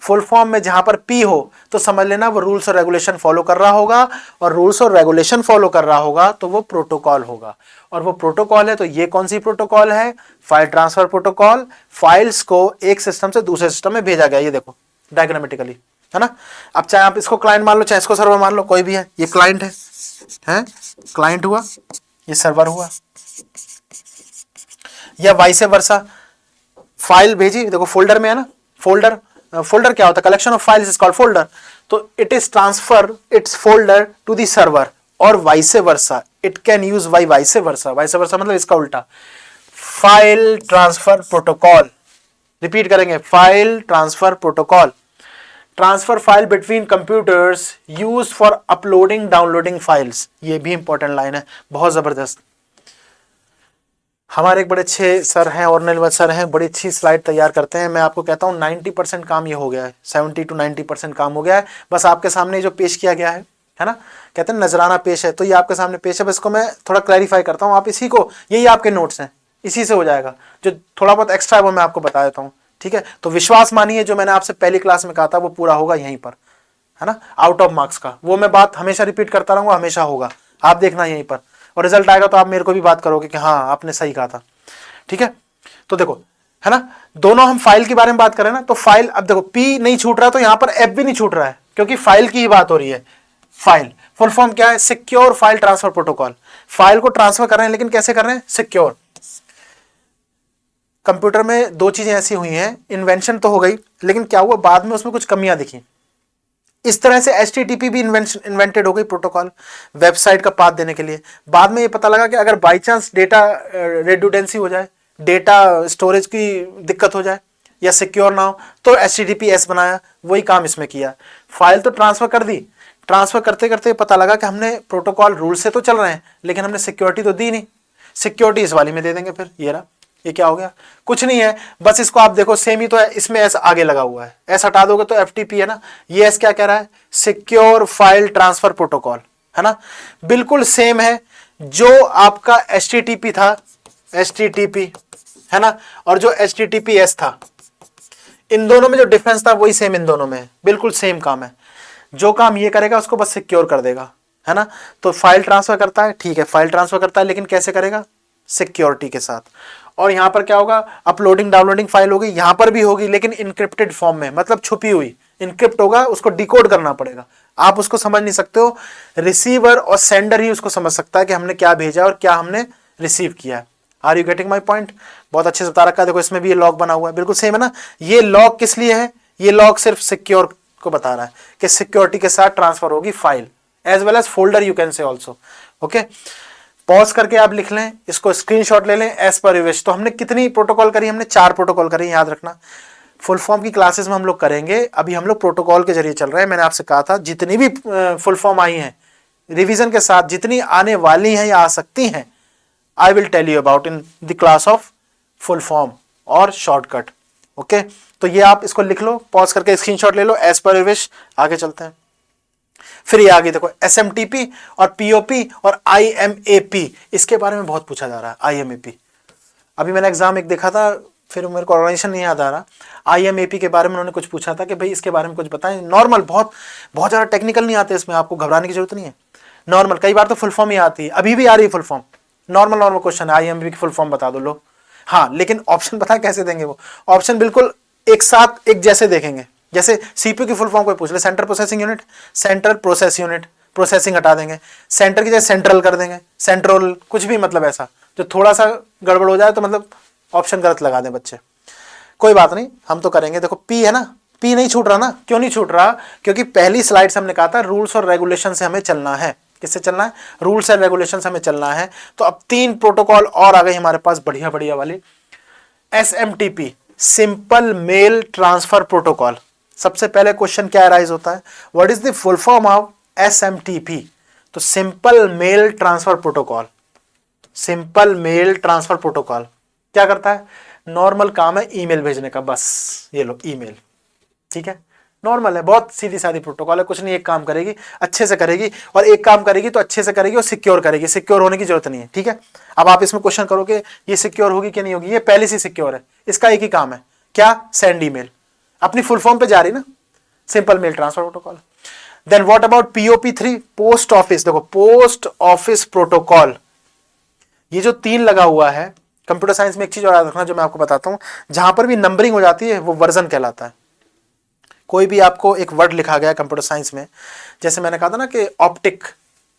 फुल फॉर्म में जहां पर पी हो तो समझ लेना वो रूल्स और रेगुलेशन फॉलो कर रहा होगा, और रूल्स और रेगुलेशन फॉलो कर रहा होगा तो वो प्रोटोकॉल होगा। और वो प्रोटोकॉल है तो ये कौन सी प्रोटोकॉल है? File transfer protocol. फाइल्स को एक सिस्टम से दूसरे सिस्टम में भेजा गया, ये देखो डायग्रामेटिकली, है ना। अब चाहे आप इसको क्लाइंट मान लो, चाहे इसको सर्वर मान लो, कोई भी है, ये क्लाइंट है क्लाइंट हुआ, ये सर्वर हुआ, या वाइस वर्सा। फाइल भेजी, देखो फोल्डर में है ना, फोल्डर क्या होता है? Collection of files is called folder. तो it is transfer its folder to the server, और vice versa, it can use vice versa मतलब इसका उल्टा। फाइल ट्रांसफर प्रोटोकॉल, रिपीट करेंगे, file transfer protocol. Transfer file between computers use for uploading downloading files. ये भी important line है, बहुत जबरदस्त। हमारे एक बड़े अच्छे सर हैं, और निर्मल सर हैं, बड़ी अच्छी स्लाइड तैयार करते हैं। मैं आपको कहता हूँ 90% काम ये हो गया है, 70 to 90% काम हो गया है। बस आपके सामने जो पेश किया गया है ना, कहते हैं नजराना पेश है, तो ये आपके सामने पेश है। बस इसको मैं थोड़ा क्लैरिफाई करता हूँ, आप इसी को, यही आपके नोट्स हैं, इसी से हो जाएगा। जो थोड़ा बहुत एक्स्ट्रा है वो मैं आपको बता देता हूँ, ठीक है। तो विश्वास मानिए, जो मैंने आपसे पहली क्लास में कहा था वो पूरा होगा यहीं पर, है ना। आउट ऑफ मार्क्स का वो मैं बात हमेशा रिपीट करता रहूंगा, हमेशा होगा, आप देखना यहीं पर, और रिजल्ट आएगा तो आप मेरे को भी बात करोगे कि हाँ आपने सही कहा था, ठीक है। तो देखो, है ना, दोनों हम फाइल के बारे में बात करें ना, तो फाइल, अब देखो पी नहीं छूट रहा, तो यहां पर एफ भी नहीं छूट रहा है, क्योंकि फाइल की ही बात हो रही है। फाइल फुल फॉर्म क्या है? Secure file transfer protocol. File को ट्रांसफर कर रहे हैं, लेकिन कैसे कर रहे हैं? सिक्योर। कंप्यूटर में दो चीजें ऐसी हुई हैं, इन्वेंशन तो हो गई, लेकिन क्या हुआ बाद में उसमें कुछ कमियां दिखी। इस तरह से HTTP भी इन्वेंटेड हो गई, प्रोटोकॉल, वेबसाइट का पाथ देने के लिए। बाद में ये पता लगा कि अगर बाई चांस डेटा रेडुडेंसी हो जाए, डेटा स्टोरेज की दिक्कत हो जाए या सिक्योर ना हो, तो HTTPS बनाया, वही काम इसमें किया। फाइल तो ट्रांसफर कर दी, ट्रांसफर करते करते पता लगा कि हमने प्रोटोकॉल रूल से तो चल रहे हैं, लेकिन हमने सिक्योरिटी तो दी नहीं। सिक्योरिटी इस वाली में दे देंगे, फिर ये रहा, ये क्या हो गया? कुछ नहीं है, बस इसको आप देखो सेम ही तो है, इसमें एस आगे लगा हुआ है, एस हटा दोगे तो FTP है ना, ये एस क्या कह रहा है? सिक्योर फाइल ट्रांसफर प्रोटोकॉल, है ना। बिल्कुल सेम है जो आपका HTTP था, HTTP, है ना, और जो HTTPS था, इन दोनों में जो डिफरेंस था वही सेम इन दोनों में है, बिल्कुल सेम काम है। जो काम ये करेगा उसको बस सिक्योर कर देगा, है ना। तो फाइल ट्रांसफर करता है, ठीक है, फाइल ट्रांसफर करता है, लेकिन कैसे करेगा? सिक्योरिटी के साथ। और यहां पर क्या होगा? अपलोडिंग डाउनलोडिंग फाइल होगी, यहां पर भी होगी, लेकिन इनक्रिप्टेड फॉर्म में, मतलब छुपी हुई, इनक्रिप्ट होगा, उसको डिकोड करना पड़ेगा। आप उसको समझ नहीं सकते हो, रिसीवर और सेंडर ही उसको समझ सकता है कि हमने क्या भेजा और क्या हमने रिसीव किया है। Are you getting my point? बहुत अच्छे से बता रखा है। देखो इसमें भी ये लॉग बना हुआ है, बिल्कुल सेम है ना। ये लॉग किस लिए है? ये लॉग सिर्फ सिक्योर को बता रहा है कि सिक्योरिटी के साथ ट्रांसफर होगी file, as well as folder, you can say also. Okay, pause करके आप लिख लें, इसको स्क्रीनशॉट ले लें, एज पर विश। तो हमने कितनी प्रोटोकॉल करी? हमने 4 प्रोटोकॉल करी, याद रखना। फुल फॉर्म की क्लासेस में हम लोग करेंगे, अभी हम लोग प्रोटोकॉल के जरिए चल रहे हैं। मैंने आपसे कहा था जितनी भी फुल फॉर्म आई हैं रिवीजन के साथ, जितनी आने वाली हैं या आ सकती हैं, I will tell you about in the class of full form और शॉर्टकट। ओके, तो ये आप इसको लिख लो, पॉज करके स्क्रीनशॉट ले लो, एज पर विश। आगे चलते हैं। फिर ये आगे देखो, SMTP और POP और IMAP, इसके बारे में बहुत पूछा जा रहा है। IMAP अभी मैंने एग्जाम एक देखा था, फिर मेरे को ऑर्गेनाइजेशन नहीं याद आ रहा। IMAP के बारे में उन्होंने कुछ पूछा था कि भाई इसके बारे में कुछ बताएं। नॉर्मल, बहुत बहुत ज़्यादा टेक्निकल नहीं आते इसमें, आपको घबराने की जरूरत नहीं है। नॉर्मल, कई बार तो फुल फॉर्म ही आती है, अभी भी आ रही है फुल फॉर्म। नॉर्मल क्वेश्चन है, IMAP की फुल फॉर्म बता दो लो। हाँ, लेकिन ऑप्शन पता है कैसे देंगे? वो ऑप्शन बिल्कुल एक साथ एक जैसे देखेंगे। जैसे सीपीयू की फुल फॉर्म कोई पूछ ले, central processing unit, central process unit, processing हटा देंगे, सेंटर की जगह सेंट्रल कर देंगे, सेंट्रल, कुछ भी मतलब ऐसा जो थोड़ा सा गड़बड़ हो जाए तो मतलब ऑप्शन गलत लगा दें बच्चे। कोई बात नहीं, हम तो करेंगे। देखो पी है ना, पी नहीं छूट रहा ना। क्यों नहीं छूट रहा? क्योंकि पहली स्लाइड से हमने कहा था रूल्स और रेगुलेशन से हमें चलना है। किससे चलना है? रूल्स एंड रेगुलेशन से हमें चलना है। तो अब 3 प्रोटोकॉल और आ गए हमारे पास, बढ़िया बढ़िया वाली। SMTP, simple mail transfer protocol. सबसे पहले क्वेश्चन क्या अराइज होता है? What is the full form of SMTP? तो simple mail transfer protocol. Simple mail transfer protocol क्या करता है? नॉर्मल काम है ईमेल भेजने का, बस ये लो ईमेल, ठीक है, नॉर्मल है, बहुत सीधी सादी प्रोटोकॉल है, कुछ नहीं। एक काम करेगी अच्छे से करेगी, और एक काम करेगी तो अच्छे से करेगी और सिक्योर करेगी, सिक्योर होने की जरूरत नहीं है, ठीक है। अब आप इसमें क्वेश्चन करोगे ये सिक्योर होगी कि नहीं होगी? ये पहले से सिक्योर है, इसका एक ही काम है, क्या? सेंड ईमेल, अपनी फुल फॉर्म पे जा रही ना, simple mail transfer protocol. Then what about POP3, post office. देखो पोस्ट ऑफिस प्रोटोकॉल, ये जो 3 लगा हुआ है, कंप्यूटर साइंस में एक चीज और याद रखना जो मैं आपको बताता हूं, जहां पर भी नंबरिंग हो जाती है वो वर्जन कहलाता है। कोई भी आपको एक वर्ड लिखा गया कंप्यूटर साइंस में, जैसे मैंने कहा था ना कि ऑप्टिक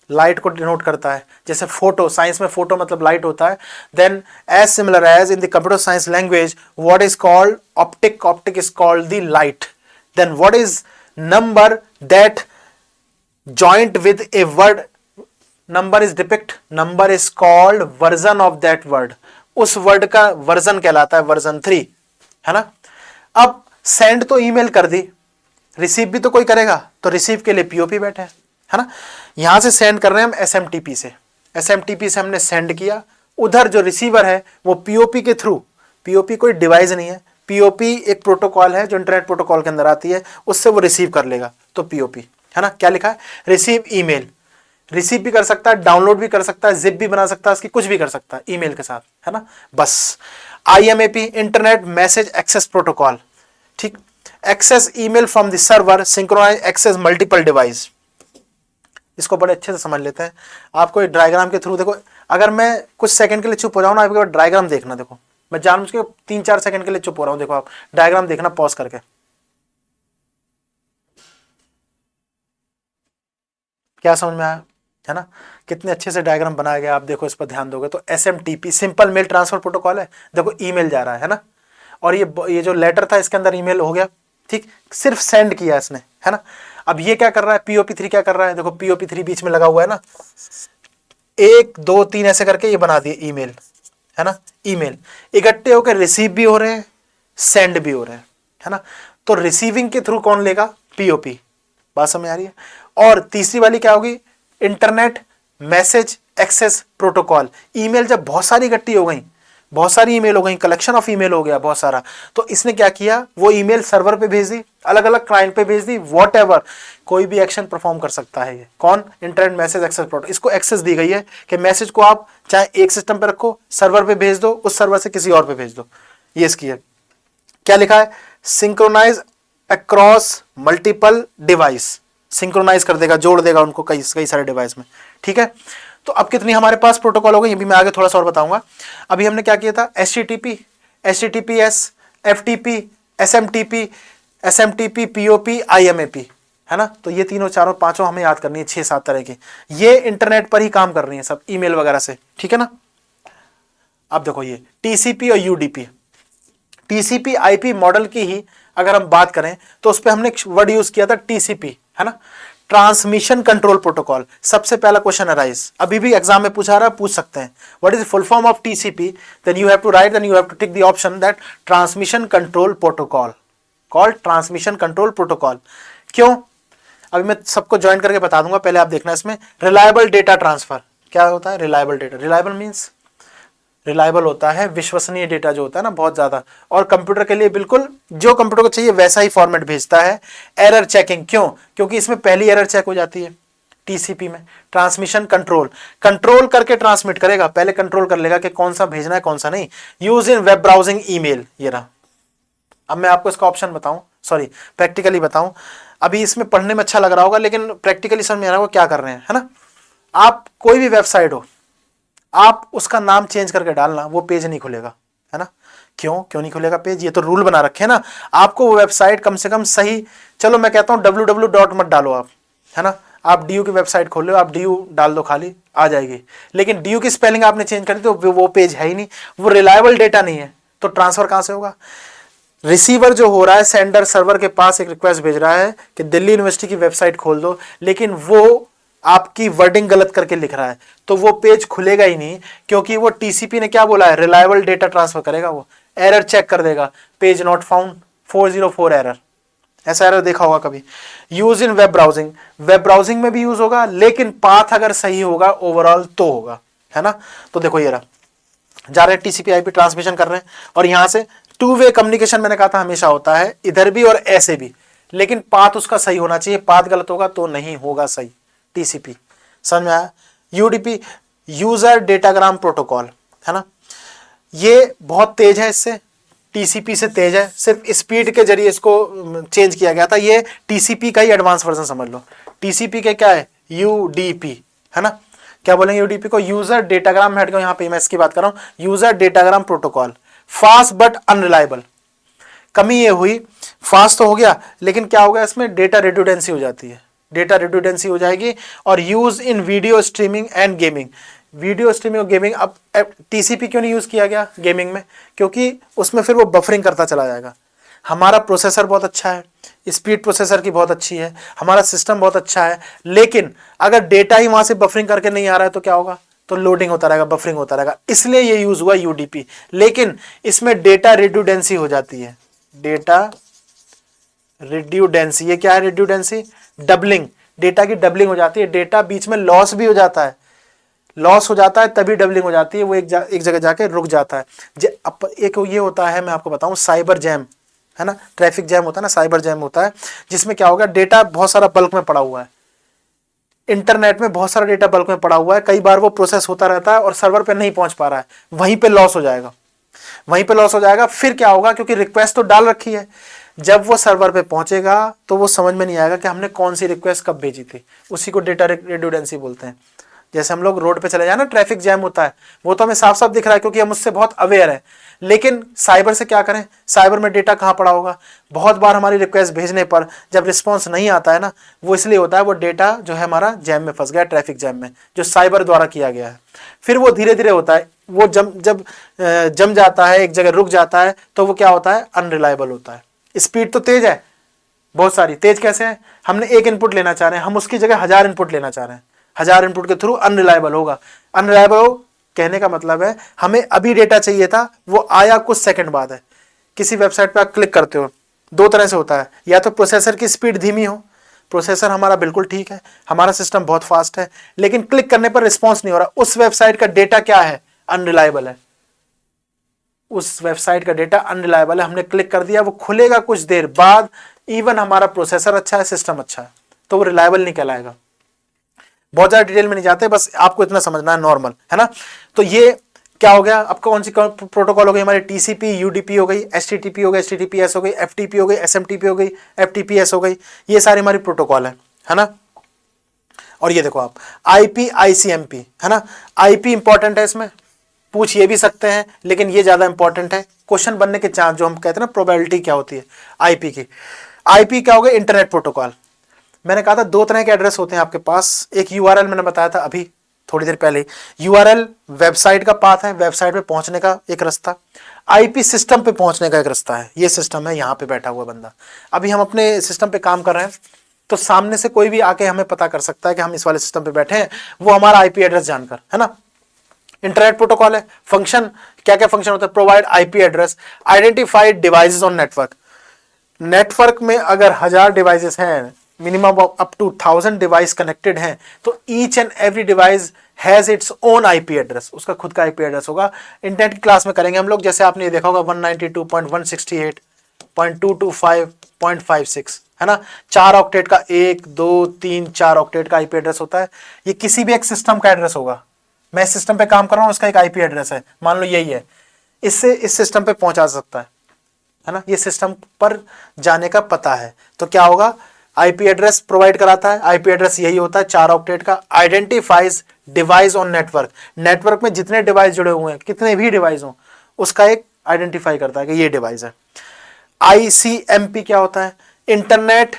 लाइट को डिनोट करता है, जैसे फोटो, साइंस में फोटो मतलब लाइट होता है। Then as similar as in the computer science language what is called optic, optic is called the light. Then what is number that joint with a word, number is depict, number is called version of that word, उस word का version कहलाता है version 3, है ना। अब send तो email कर दी, receive भी तो कोई करेगा, तो रिसीव के लिए POP बैठे हैं, है ना। यहां से सेंड कर रहे हैं हम SMTP से, SMTP से हमने सेंड किया, उधर जो रिसीवर है वो POP के थ्रू, POP कोई डिवाइस नहीं है, POP एक प्रोटोकॉल है जो इंटरनेट प्रोटोकॉल के अंदर आती है, उससे वो रिसीव कर लेगा, तो POP, है ना। क्या लिखा है? रिसीव ईमेल, रिसीव भी कर सकता है, डाउनलोड भी कर सकता है, जिप भी बना सकता है, उसकी कुछ भी कर सकता है ईमेल के साथ, है ना। बस IMAP, internet message access protocol, ठीक, access email from the server, synchronise access multiple device. इसको बड़े अच्छे से समझ लेते हैं। आपको एक डायग्राम के थ्रू देखो, अगर मैं कुछ सेकंड के लिए चुप हो जाऊं ना, आपके डायग्राम देखना, देखो मैं जानबूझ के 3-4 सेकंड के लिए चुप हो रहा हूं, देखो आप डायग्राम देखना पॉज करके। क्या समझ में आया? है ना, कितने अच्छे से डायग्राम बनाया गया, आप देखो इस पर ध्यान दोगे तो। SMTP simple mail transfer protocol है, देखो ईमेल जा रहा है ना, और ये जो लेटर था इसके अंदर ईमेल हो गया, ठीक, सिर्फ सेंड किया इसने, है ना। अब ये क्या कर रहा है? POP3 क्या कर रहा है? देखो POP3 बीच में लगा हुआ है ना, 1 2 3 ऐसे करके ये बना दिए ईमेल, है ना। ईमेल इकट्ठे होकर रिसीव भी हो रहे हैं, सेंड भी हो रहे हैं, है ना। तो रिसीविंग के थ्रू कौन लेगा? POP। बात समझ आ रही है? और तीसरी वाली क्या होगी? Internet message access protocol. Email जब बहुत सारी इकट्ठी हो गई, बहुत सारी ईमेल हो गई, कलेक्शन ऑफ ईमेल हो गया बहुत सारा, तो इसने क्या किया? वो ईमेल सर्वर पे भेज दी, अलग अलग क्लाइंट पे भेज दी, व्हाटएवर, कोई भी एक्शन परफॉर्म कर सकता है ये। कौन? Internet message access protocol. इसको एक्सेस दी गई है कि मैसेज को आप चाहे एक सिस्टम पे रखो, सर्वर पे भेज दो, उस सर्वर से किसी और पे भेज दो, ये इसकी है। क्या लिखा है? Synchronize across multiple device, synchronize कर देगा, जोड़ देगा उनको कई सारे डिवाइस में, ठीक है। तो अब कितनी हमारे पास प्रोटोकॉल हो गए, ये भी मैं आगे थोड़ा सा और बताऊंगा। अभी हमने क्या किया था? HTTP, HTTPS, FTP, SMTP, SMTP, POP, IMAP, है ना। तो ये तीनों चारों पांचों हमें याद करनी है, 6-7 तरह की, ये इंटरनेट पर ही काम कर रही है सब, ईमेल वगैरह से, ठीक है ना। अब देखो ये TCP और UDP, TCP IP मॉडल की ही अगर हम बात करें तो उस पर हमने वर्ड यूज किया था TCP, है ना, ट्रांसमिशन कंट्रोल प्रोटोकॉल। सबसे पहला क्वेश्चन अराइज, अभी भी एग्जाम में पूछा रहा है, पूछ सकते हैं, what is full form of TCP? Then you have to write, then you have to tick the option that transmission control protocol, called transmission control protocol. क्यों? अभी मैं सबको ज्वाइन करके बता दूंगा, पहले आप देखना इसमें। रिलायबल डेटा ट्रांसफर, क्या होता है reliable data? Reliable means reliable होता है विश्वसनीय डेटा जो होता है ना, बहुत ज्यादा, और कंप्यूटर के लिए बिल्कुल जो कंप्यूटर को चाहिए वैसा ही फॉर्मेट भेजता है। एरर चेकिंग, क्यों? क्योंकि इसमें पहली एरर चेक हो जाती है TCP में। ट्रांसमिशन कंट्रोल, कंट्रोल करके ट्रांसमिट करेगा, पहले कंट्रोल कर लेगा कि कौन सा भेजना है कौन सा नहीं। Use in web browsing email, ये रहा। अब मैं आपको इसका ऑप्शन बताऊं, सॉरी प्रैक्टिकली बताऊं। अभी इसमें पढ़ने में अच्छा लग रहा होगा, लेकिन प्रैक्टिकली समझ में आ रहा होगा क्या कर रहे हैं, है ना। आप कोई भी वेबसाइट हो, आप उसका नाम चेंज करके डालना, वो पेज नहीं खुलेगा, है ना। क्यों नहीं खुलेगा पेज? ये तो रूल बना रखे हैं ना, आपको वो वेबसाइट कम से कम सही, चलो मैं कहता हूँ www. मत डालो आप, है ना, आप DU की वेबसाइट खोल लो, आप DU डाल दो, खाली आ जाएगी। लेकिन DU की स्पेलिंग आपने चेंज कर दी तो वो पेज है ही नहीं, वो रिलायबल डेटा नहीं है, तो ट्रांसफर कहां से होगा? रिसीवर जो हो रहा है, सेंडर सर्वर के पास एक रिक्वेस्ट भेज रहा है कि दिल्ली यूनिवर्सिटी की वेबसाइट खोल दो, लेकिन वो आपकी वर्डिंग गलत करके लिख रहा है, तो वो पेज खुलेगा ही नहीं, क्योंकि वो TCP ने क्या बोला है, रिलायबल डेटा ट्रांसफर करेगा, वो एरर चेक कर देगा, पेज नॉट फाउंड 404 एरर, ऐसा एरर देखा होगा कभी। Use in web browsing, web browsing में भी यूज होगा, लेकिन पाथ अगर सही होगा ओवरऑल तो होगा, है ना। तो देखो ये रहा, जा रहे हैं TCP IP ट्रांसमिशन कर रहे हैं, और यहां से 2 वे कम्युनिकेशन मैंने कहा था हमेशा होता है, इधर भी और ऐसे भी, लेकिन पाथ उसका सही होना चाहिए, पाथ गलत होगा तो नहीं होगा सही TCP। समझ में आया? UDP, यूजर डेटाग्राम प्रोटोकॉल, है ना, ये बहुत तेज है, इससे TCP से तेज है, सिर्फ स्पीड के जरिए इसको चेंज किया गया था, ये TCP का ही एडवांस वर्जन समझ लो। TCP के क्या है? UDP, है ना, क्या बोलेंगे UDP को? यूजर डेटाग्राम, हट गया यहाँ पे मैं इसकी बात कर रहा हूँ, user datagram protocol, fast but unreliable. कमी ये हुई, फास्ट तो हो गया, लेकिन क्या होगा इसमें, डेटा रिडंडेंसी हो जाती है, डेटा रिडंडेंसी हो जाएगी। और use in video streaming and gaming, video streaming और गेमिंग। अब TCP क्यों नहीं यूज किया गया गेमिंग में? क्योंकि उसमें फिर वो बफरिंग करता चला जाएगा। हमारा प्रोसेसर बहुत अच्छा है, स्पीड प्रोसेसर की बहुत अच्छी है, हमारा सिस्टम बहुत अच्छा है, लेकिन अगर डेटा ही वहां से बफरिंग करके नहीं आ रहा है तो क्या होगा? तो लोडिंग होता रहेगा, बफरिंग होता रहेगा, इसलिए ये यूज हुआ UDP। लेकिन इसमें डेटा रिडंडेंसी हो जाती है, डेटा रिड्यूडेंसी। ये क्या है रिड्यूडेंसी? डबलिंग, डेटा की डबलिंग हो जाती है, डेटा बीच में लॉस भी हो जाता है, लॉस हो जाता है तभी डबलिंग हो जाती है, वो एक जगह जाके रुक जाता है। एक ये होता है, मैं आपको बताऊं, साइबर जैम, है ना, ट्रैफिक जैम होता है ना, साइबर जैम होता है, जिसमें क्या होगा, डेटा बहुत सारा बल्क में पड़ा हुआ है, इंटरनेट में बहुत सारा डेटा बल्क में पड़ा हुआ है, कई बार वो प्रोसेस होता रहता है और सर्वर पे नहीं पहुंच पा रहा है, वहीं पे लॉस हो जाएगा, वहीं पे लॉस हो जाएगा। फिर क्या होगा, क्योंकि रिक्वेस्ट तो डाल रखी है, जब वो सर्वर पे पहुंचेगा तो वो समझ में नहीं आएगा कि हमने कौन सी रिक्वेस्ट कब भेजी थी, उसी को डेटा रिडंडेंसी बोलते हैं। जैसे हम लोग रोड पे चले जाए ना, ट्रैफिक जैम होता है, वो तो हमें साफ साफ दिख रहा है क्योंकि हम उससे बहुत अवेयर है, लेकिन साइबर से क्या करें, साइबर में डेटा कहाँ पड़ा होगा? बहुत बार हमारी रिक्वेस्ट भेजने पर जब रिस्पॉन्स नहीं आता है ना, वो इसलिए होता है, वो डेटा जो है हमारा जैम में फंस गया, ट्रैफिक जैम में, जो साइबर द्वारा किया गया है। फिर वो धीरे धीरे होता है, वो जब जम जाता है, एक जगह रुक जाता है, तो वो क्या होता है, अनरिलायबल होता है। स्पीड तो तेज है बहुत सारी, तेज कैसे है, हमने एक इनपुट लेना चाह रहे हैं, हम उसकी जगह 1000 इनपुट लेना चाह रहे हैं, 1000 इनपुट के थ्रू अनरिलायबल होगा। अनरिलायबल कहने का मतलब है हमें अभी डेटा चाहिए था, वो आया कुछ सेकंड बाद है। किसी वेबसाइट पे आप क्लिक करते हो, 2 तरह से होता है, या तो प्रोसेसर की स्पीड धीमी हो, प्रोसेसर हमारा बिल्कुल ठीक है, हमारा सिस्टम बहुत फास्ट है, लेकिन क्लिक करने पर रिस्पॉन्स नहीं हो रहा, उस वेबसाइट का डेटा क्या है, अनरिलायबल है, उस वेबसाइट का डेटा अनरिलायबल है, हमने क्लिक कर दिया, वो खुलेगा कुछ देर बाद, इवन हमारा प्रोसेसर अच्छा है, सिस्टम अच्छा है, तो वो रिलायबल नहीं कहलाएगा। बहुत ज्यादा डिटेल में नहीं जाते, बस आपको इतना समझना है, नॉर्मल है ना। तो ये क्या हो गया, अब कौन सी प्रोटोकॉल हो गई हमारी, TCP, UDP हो गई, HTTP हो गई, HTTPS हो गई, FTP हो गई, SMTP हो गई, FTPS हो गई, ये सारी हमारी प्रोटोकॉल है ना। और ये देखो आप IP ICMP, है ना, IP इंपॉर्टेंट है, इसमें पूछ ये भी सकते हैं, लेकिन ये ज्यादा इंपॉर्टेंट है, क्वेश्चन बनने के चांस, जो हम कहते हैं ना प्रोबेबिलिटी क्या होती है IP की। IP क्या हो गया, इंटरनेट प्रोटोकॉल। मैंने कहा था 2 तरह के एड्रेस होते हैं आपके पास, एक URL मैंने बताया था अभी थोड़ी देर पहले, URL वेबसाइट का पाथ है, वेबसाइट पे पहुंचने का एक रास्ता, IP सिस्टम पे पहुंचने का एक रास्ता है। ये सिस्टम है, यहाँ पे बैठा हुआ बंदा, अभी हम अपने सिस्टम पे काम कर रहे हैं, तो सामने से कोई भी आके हमें पता कर सकता है कि हम इस वाले सिस्टम पे बैठे हैं, वो हमारा IP एड्रेस जानकर, है ना। इंटरनेट प्रोटोकॉल है, फंक्शन क्या क्या फंक्शन होता है, provide IP address, identified devices on network. Network में अगर 1000 डिवाइसेस हैं, minimum up to 1000 device connected हैं, तो each and every device has its own IP address, उसका खुद का IP एड्रेस होगा। इंटरनेट की क्लास में करेंगे हम लोग, जैसे आपने ये देखा होगा 192.168.225.56, है ना, 4 ऑक्टेट का 1 2 3 4 ऑक्टेट का IP एड्रेस होता है। ये किसी भी एक सिस्टम का एड्रेस होगा, मैं इस सिस्टम पे काम कर रहा हूं, उसका एक IP एड्रेस है, मान लो यही है, इससे इस सिस्टम पे पहुंचा सकता है ना, ये सिस्टम पर जाने का पता है, तो क्या होगा, IP एड्रेस प्रोवाइड कराता है। IP एड्रेस यही होता है 4 ऑक्टेट का। Identifies device on network, network में जितने डिवाइस जुड़े हुए हैं, कितने भी डिवाइस हो, उसका एक आइडेंटिफाई करता है कि ये डिवाइस है। ICMP क्या होता है? Internet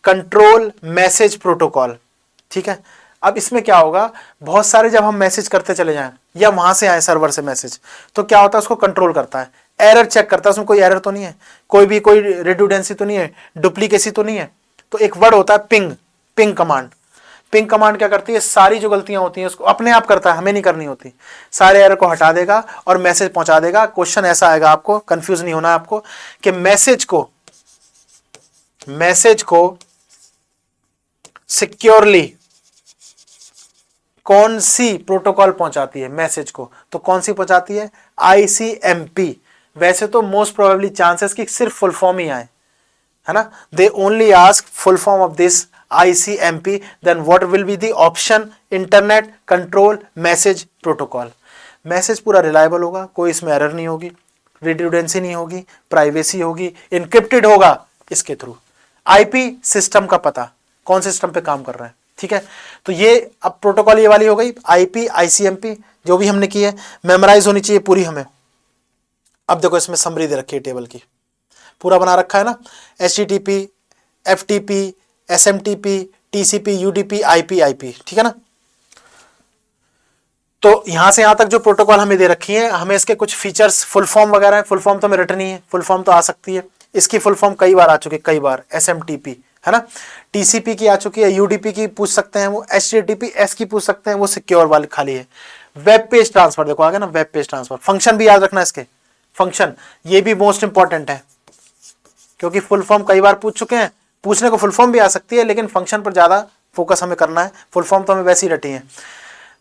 control message protocol. ठीक है, अब इसमें क्या होगा, बहुत सारे जब हम मैसेज करते चले जाएं या वहां से आए सर्वर से मैसेज, तो क्या होता है, उसको कंट्रोल करता है, एरर चेक करता है, उसमें कोई एरर तो नहीं है, कोई रिडंडेंसी तो नहीं है, डुप्लीकेसी तो नहीं है। तो एक वर्ड होता है ping, ping command. Ping command क्या करती है, सारी जो गलतियां होती हैं उसको अपने आप करता है, हमें नहीं करनी होती, सारे एरर को हटा देगा और मैसेज पहुंचा देगा। क्वेश्चन ऐसा आएगा, आपको कंफ्यूज नहीं होना है आपको, कि मैसेज को सिक्योरली कौन सी प्रोटोकॉल पहुंचाती है मैसेज को, तो कौन सी पहुंचाती है? ICMP। वैसे तो मोस्ट प्रोबेबली चांसेस कि सिर्फ फुल फॉर्म ही आए, है ना, they only ask full form of this ICMP, then what will be the option? Internet control message protocol. Message पूरा रिलायबल होगा, कोई इसमें एरर नहीं होगी, रिडंडेंसी नहीं होगी, प्राइवेसी होगी, इनक्रिप्टेड होगा इसके थ्रू। IP सिस्टम का पता, कौन सिस्टम पे काम कर रहा है। ठीक है, तो ये अब प्रोटोकॉल ये वाली हो गई, IP ICMP जो भी हमने की है, मेमोराइज होनी चाहिए पूरी हमें। अब देखो इसमें समरी दे रखी है टेबल की, पूरा बना रखा है ना, HTTP FTP SMTP TCP UDP IP। ठीक है ना, तो यहां से यहां तक जो प्रोटोकॉल हमें दे रखी है, हमें इसके कुछ फीचर्स, फुल फॉर्म वगैरह है, फुल फॉर्म तो हमें रिटर्न ही है, फुल फॉर्म तो आ सकती है, इसकी फुल फॉर्म कई बार आ चुकी है, कई बार SMTP, है ना, TCP की आ चुकी है, UDP की पूछ सकते हैं वो, HTTPS की पूछ सकते हैं वो, सिक्योर वाली खाली है। वेब पेज ट्रांसफर देखो आगे ना, वेब पेज ट्रांसफर, फंक्शन भी याद रखना इसके, फंक्शन ये भी मोस्ट इंपॉर्टेंट है, क्योंकि फुल फॉर्म कई बार पूछ चुके हैं, पूछने को फुल फॉर्म भी आ सकती है, लेकिन फंक्शन पर ज्यादा फोकस हमें करना है, फुल फॉर्म तो हमें वैसे ही रटी है।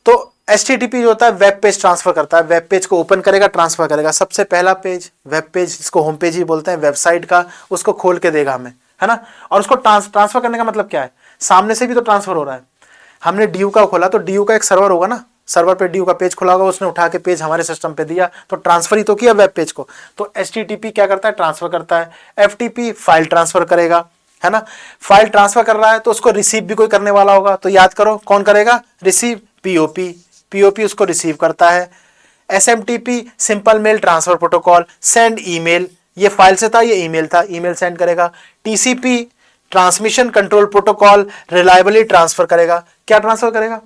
तो HTTP जो होता है वेब पेज ट्रांसफर करता है, वेब पेज को ओपन करेगा, ट्रांसफर करेगा, सबसे पहला पेज वेब पेज, जिसको होम पेज ही बोलते हैं, वेबसाइट का, उसको खोल के देगा हमें, है ना। और उसको ट्रांसफर करने का मतलब क्या है, सामने से भी तो ट्रांसफर हो रहा है, हमने DU का खोला तो DU का एक सर्वर होगा ना, सर्वर पे DU का पेज खुला होगा, उसने उठा के पेज हमारे सिस्टम पे दिया, तो ट्रांसफर ही तो किया वेब पेज को। तो HTTP क्या करता है, ट्रांसफर करता है। FTP फाइल ट्रांसफर करेगा, है ना, फाइल ट्रांसफर कर रहा है तो उसको रिसीव भी कोई करने वाला होगा, तो याद करो कौन करेगा, रिसीव, POP उसको रिसीव करता है। SMTP simple mail transfer protocol, send email, ये फाइल से था, ये ईमेल था, ईमेल सेंड करेगा। TCP transmission control protocol, reliably transfer करेगा, क्या ट्रांसफर करेगा,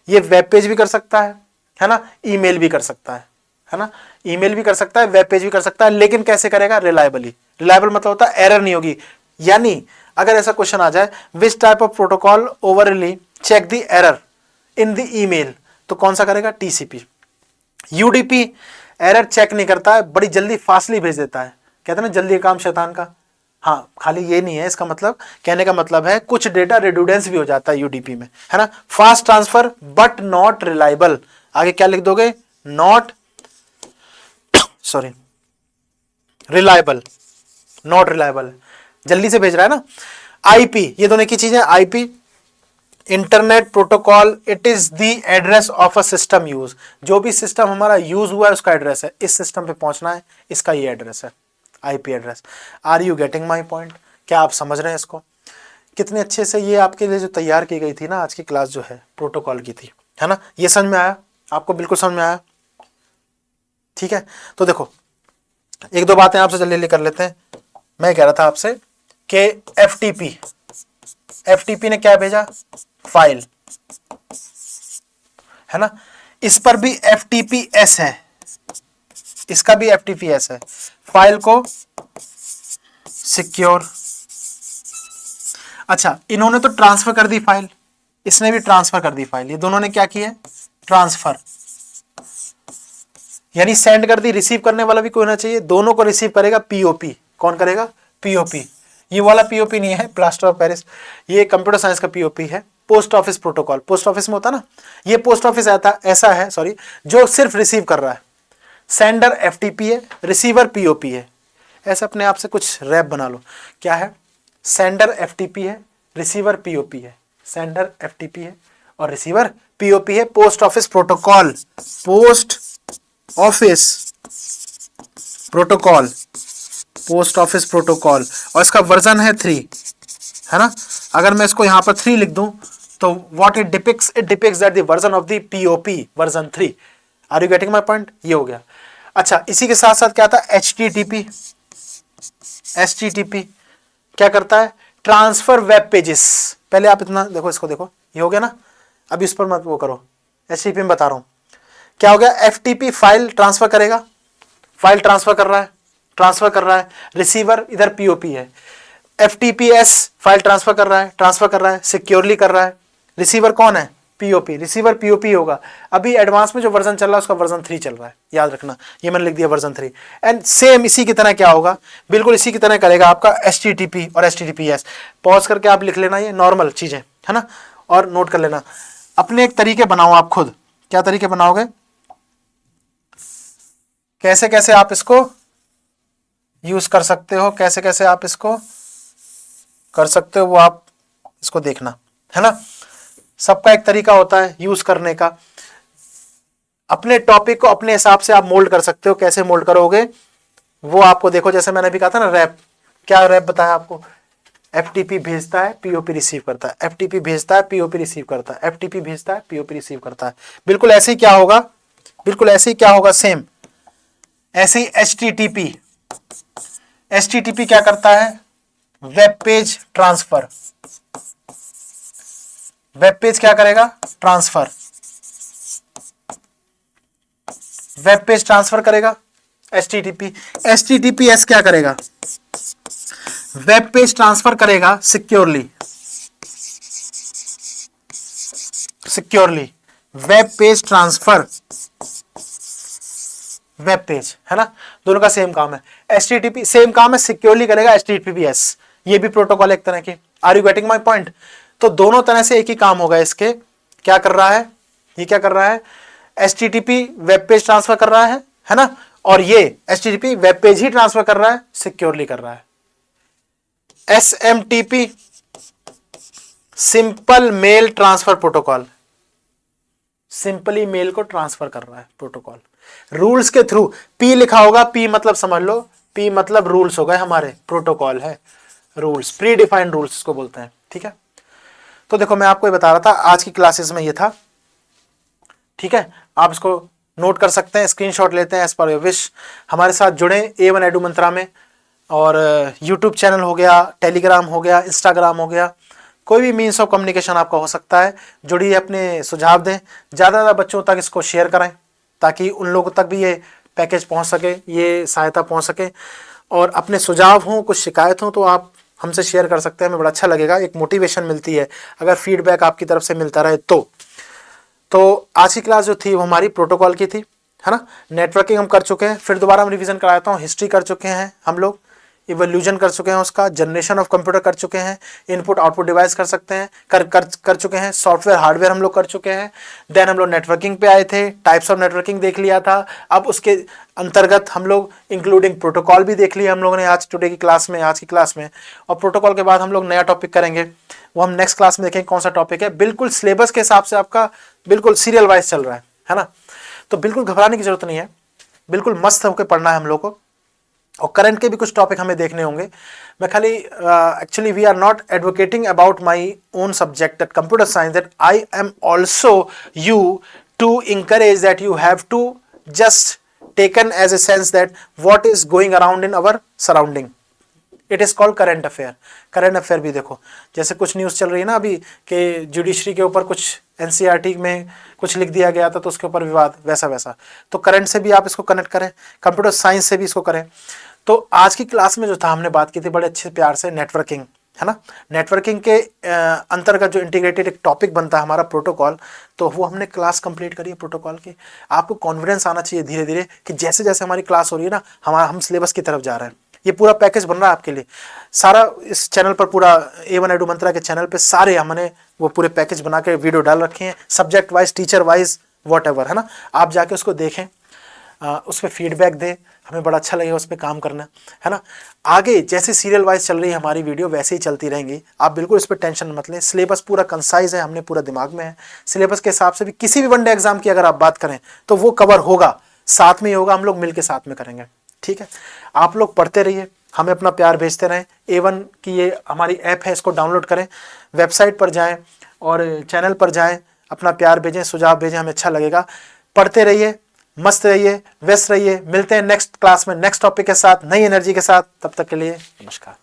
ये वेब पेज भी कर सकता है ना, ईमेल भी कर सकता है ना, ईमेल भी कर सकता है, वेब पेज भी कर सकता है, लेकिन कैसे करेगा, रिलायबली। रिलायबल मतलब होता है एरर नहीं होगी, यानी अगर ऐसा क्वेश्चन आ जाए, which type of protocol overly check the error in the email, तो कौन सा करेगा, TCP। UDP एरर चेक नहीं करता है, बड़ी जल्दी फास्टली भेज देता है, कहते हैं ना जल्दी काम शैतान का। हाँ, खाली ये नहीं है इसका मतलब, कहने का मतलब है कुछ डेटा रिडंडेंस भी हो जाता है UDP में, है ना। Fast transfer but not reliable, आगे क्या लिख दोगे, नॉट रिलायबल, नॉट रिलायबल, जल्दी से भेज रहा है ना। IP, ये दोनों की चीजें, IP internet protocol, it is the address of a system use, जो भी सिस्टम हमारा यूज हुआ है उसका एड्रेस है, इस सिस्टम पे पहुंचना है, इसका ये एड्रेस है, IP address. Are you getting my point, क्या आप समझ रहे हैं इसको? कितने अच्छे से ये आपके लिए जो तैयार की गई थी ना आज की क्लास जो है, प्रोटोकॉल की थी, है ना। ये समझ में आया आपको, बिल्कुल समझ में आया, ठीक है। तो देखो एक दो बातें आपसे जल्दी कर लेते हैं। मैं कह रहा था आपसे कि FTP ने क्या भेजा, फाइल, है ना, इस पर भी FTPS है, इसका भी FTPS है, फाइल को सिक्योर। अच्छा, इन्होंने तो ट्रांसफर कर दी फाइल, इसने भी ट्रांसफर कर दी फाइल, ये दोनों ने क्या किया, ट्रांसफर, यानी सेंड कर दी, रिसीव करने वाला भी कोई होना चाहिए, दोनों को रिसीव करेगा POP, कौन करेगा, POP। ये वाला POP नहीं है प्लास्टर ऑफ पेरिस, ये कंप्यूटर साइंस का POP है, post office protocol, post office में होता ना, ये पोस्ट ऑफिस ऐसा है सॉरी, जो सिर्फ रिसीव कर रहा है, सेंडर FTP है, रिसीवर POP है। ऐसा अपने आप से कुछ रैप बना लो, क्या है, सेंडर FTP है, रिसीवर POP है, सेंडर FTP है और रिसीवर POP है, post office protocol, post office protocol, post office protocol, और इसका वर्जन है 3, है ना। अगर मैं इसको यहां पर 3 लिख दूं तो what it depicts that the version of the POP version 3। Are you getting my point, ये हो गया। अच्छा, इसी के साथ साथ क्या आता है, HTTP। HTTP क्या करता है, ट्रांसफर वेब पेजेस। पहले आप इतना देखो, इसको देखो, ये हो गया ना, अभी इस पर मत वो करो, HTTP में बता रहा हूं क्या हो गया। FTP फाइल ट्रांसफर करेगा, फाइल ट्रांसफर कर रहा है, ट्रांसफर कर रहा है, रिसीवर इधर POP है। FTPS फाइल ट्रांसफर कर रहा है, ट्रांसफर कर रहा है, सिक्योरली कर रहा है। रिसीवर कौन है, POP, रिसीवर POP होगा। अभी एडवांस में जो वर्जन चल रहा है उसका वर्जन 3 चल रहा है, याद रखना, ये मैंने लिख दिया वर्जन 3। एंड सेम इसी की तरह क्या होगा, बिल्कुल इसी की तरह करेगा आपका HTTP और HTTPS। पॉज करके आप लिख लेना, ये नॉर्मल चीजें है ना, और नोट कर लेना। अपने एक तरीके बनाओ आप खुद, क्या तरीके बनाओगे, कैसे कैसे आप इसको यूज कर सकते हो, कैसे कैसे आप इसको कर सकते हो, वो आप इसको देखना है ना। सबका एक तरीका होता है यूज करने का। अपने टॉपिक को अपने हिसाब से आप मोल्ड कर सकते हो, कैसे मोल्ड करोगे वो आपको देखो। जैसे मैंने अभी कहा था ना रैप, क्या रैप बताया आपको, FTP भेजता है, POP रिसीव करता है, FTP भेजता है, POP रिसीव करता है, FTP भेजता है, POP रिसीव करता है। बिल्कुल ऐसे ही क्या होगा, बिल्कुल ऐसे ही क्या होगा, सेम ऐसे ही HTTP। HTTP क्या करता है, web page transfer. Web page क्या करेगा, ट्रांसफर, वेब पेज ट्रांसफर करेगा HTTP। HTTPS क्या करेगा, वेब पेज ट्रांसफर करेगा securely, securely web page transfer, web page है ना, दोनों का सेम काम है। HTTP सेम काम है, सिक्योरली करेगा HTTPS। ये भी प्रोटोकॉल एक तरह की। Are you getting my point. तो दोनों तरह से एक ही काम होगा इसके। क्या कर रहा है, ये क्या कर रहा है, HTTP वेब पेज ट्रांसफर कर रहा है ना, और ये HTTP वेब पेज ही ट्रांसफर कर रहा है, सिक्योरली कर रहा है। SMTP simple mail transfer protocol, simply mail को ट्रांसफर कर रहा है प्रोटोकॉल, रूल्स के थ्रू। P लिखा होगा, P मतलब समझ लो, P मतलब रूल्स हो गए हमारे, प्रोटोकॉल है, रूल्स, प्री डिफाइंड रूल्स इसको बोलते हैं, ठीक है। तो देखो मैं आपको ये बता रहा था, आज की क्लासेस में ये था, ठीक है। आप इसको नोट कर सकते हैं, स्क्रीनशॉट लेते हैं एज पर योर विश। हमारे साथ जुड़े A1 एडू मंत्रा में, और यूट्यूब चैनल हो गया, टेलीग्राम हो गया, इंस्टाग्राम हो गया, कोई भी मीन्स ऑफ कम्युनिकेशन आपका हो सकता है। जुड़िए, अपने सुझाव दें, ज़्यादा ज़्यादा बच्चों तक इसको शेयर करें ताकि उन लोगों तक भी ये पैकेज पहुंच सके, ये सहायता पहुंच सके। और अपने सुझाव हों, कुछ शिकायत हो तो आप हमसे शेयर कर सकते हैं, हमें बड़ा अच्छा लगेगा, एक मोटिवेशन मिलती है अगर फीडबैक आपकी तरफ से मिलता रहे तो आज की क्लास जो थी वो हमारी प्रोटोकॉल की थी, है ना। नेटवर्किंग हम कर चुके हैं, फिर दोबारा हम रिवीजन कराता हूँ। हिस्ट्री कर चुके हैं हम लोग, इवोल्यूशन कर चुके हैं उसका, जनरेशन ऑफ कंप्यूटर कर चुके हैं, इनपुट आउटपुट डिवाइस कर सकते हैं, कर चुके हैं, सॉफ्टवेयर हार्डवेयर हम लोग कर चुके हैं। देन हम लोग नेटवर्किंग पे आए थे, टाइप्स ऑफ नेटवर्किंग देख लिया था। अब उसके अंतर्गत हम लोग इंक्लूडिंग प्रोटोकॉल भी देख लिया हम लोगों ने आज टुडे की क्लास में, आज की क्लास में। और प्रोटोकॉल के बाद हम लोग नया टॉपिक करेंगे, वो हम नेक्स्ट क्लास में देखेंगे कौन सा टॉपिक है। बिल्कुल सिलेबस के हिसाब से आपका बिल्कुल सीरियल वाइज चल रहा है ना। तो बिल्कुल घबराने की जरूरत नहीं है, बिल्कुल मस्त होकर पढ़ना है हम लोग को। और करंट के भी कुछ टॉपिक हमें देखने होंगे। मैं खाली actually we are not advocating about my own subject that computer science, that I am also you to encourage that you have to just taken as a sense that what is going around in our surrounding, it is called current affair. Current affair भी देखो, जैसे कुछ news चल रही है ना अभी कि जुडिशरी के ऊपर कुछ NCERT में कुछ लिख दिया गया था तो उसके ऊपर विवाद, वैसा वैसा। तो करंट से भी आप इसको कनेक्ट करें, कंप्यूटर साइंस से भी इसको करें। तो आज की क्लास में जो था हमने बात की थी बड़े अच्छे प्यार से, नेटवर्किंग, है ना। नेटवर्किंग के अंतर्गत जो इंटीग्रेटेड एक टॉपिक बनता है हमारा प्रोटोकॉल, तो वो हमने क्लास कंप्लीट करी है प्रोटोकॉल की। आपको कॉन्फिडेंस आना चाहिए धीरे धीरे कि जैसे जैसे हमारी क्लास हो रही है ना, हम सिलेबस की तरफ जा रहे हैं। ये पूरा पैकेज बन रहा है आपके लिए सारा, इस चैनल पर पूरा A1 एडू मंत्रा के चैनल पे सारे हमने वो पूरे पैकेज बना के वीडियो डाल रखे हैं, subject wise, teacher wise, whatever, है ना। आप जाके उसको देखें, उस पर फीडबैक दें, हमें बड़ा अच्छा लगेगा उस पर काम करना, है ना। आगे जैसे सीरियल वाइज चल रही है हमारी वीडियो वैसे ही चलती रहेंगी, आप बिल्कुल इस पर टेंशन मत लें। सिलेबस पूरा कंसाइज है, हमने पूरा दिमाग में है। सिलेबस के हिसाब से भी किसी भी वनडे एग्जाम की अगर आप बात करें तो वो कवर होगा, साथ में ही होगा, हम लोग मिल के साथ में करेंगे, ठीक है। आप लोग पढ़ते रहिए, हमें अपना प्यार भेजते रहें। A1 की ये हमारी ऐप है, इसको डाउनलोड करें, वेबसाइट पर जाएं और चैनल पर जाएं, अपना प्यार भेजें, सुझाव भेजें, हमें अच्छा लगेगा। पढ़ते रहिए, मस्त रहिए, व्यस्त रहिए। मिलते हैं नेक्स्ट क्लास में नेक्स्ट टॉपिक के साथ, नई एनर्जी के साथ। तब तक के लिए नमस्कार।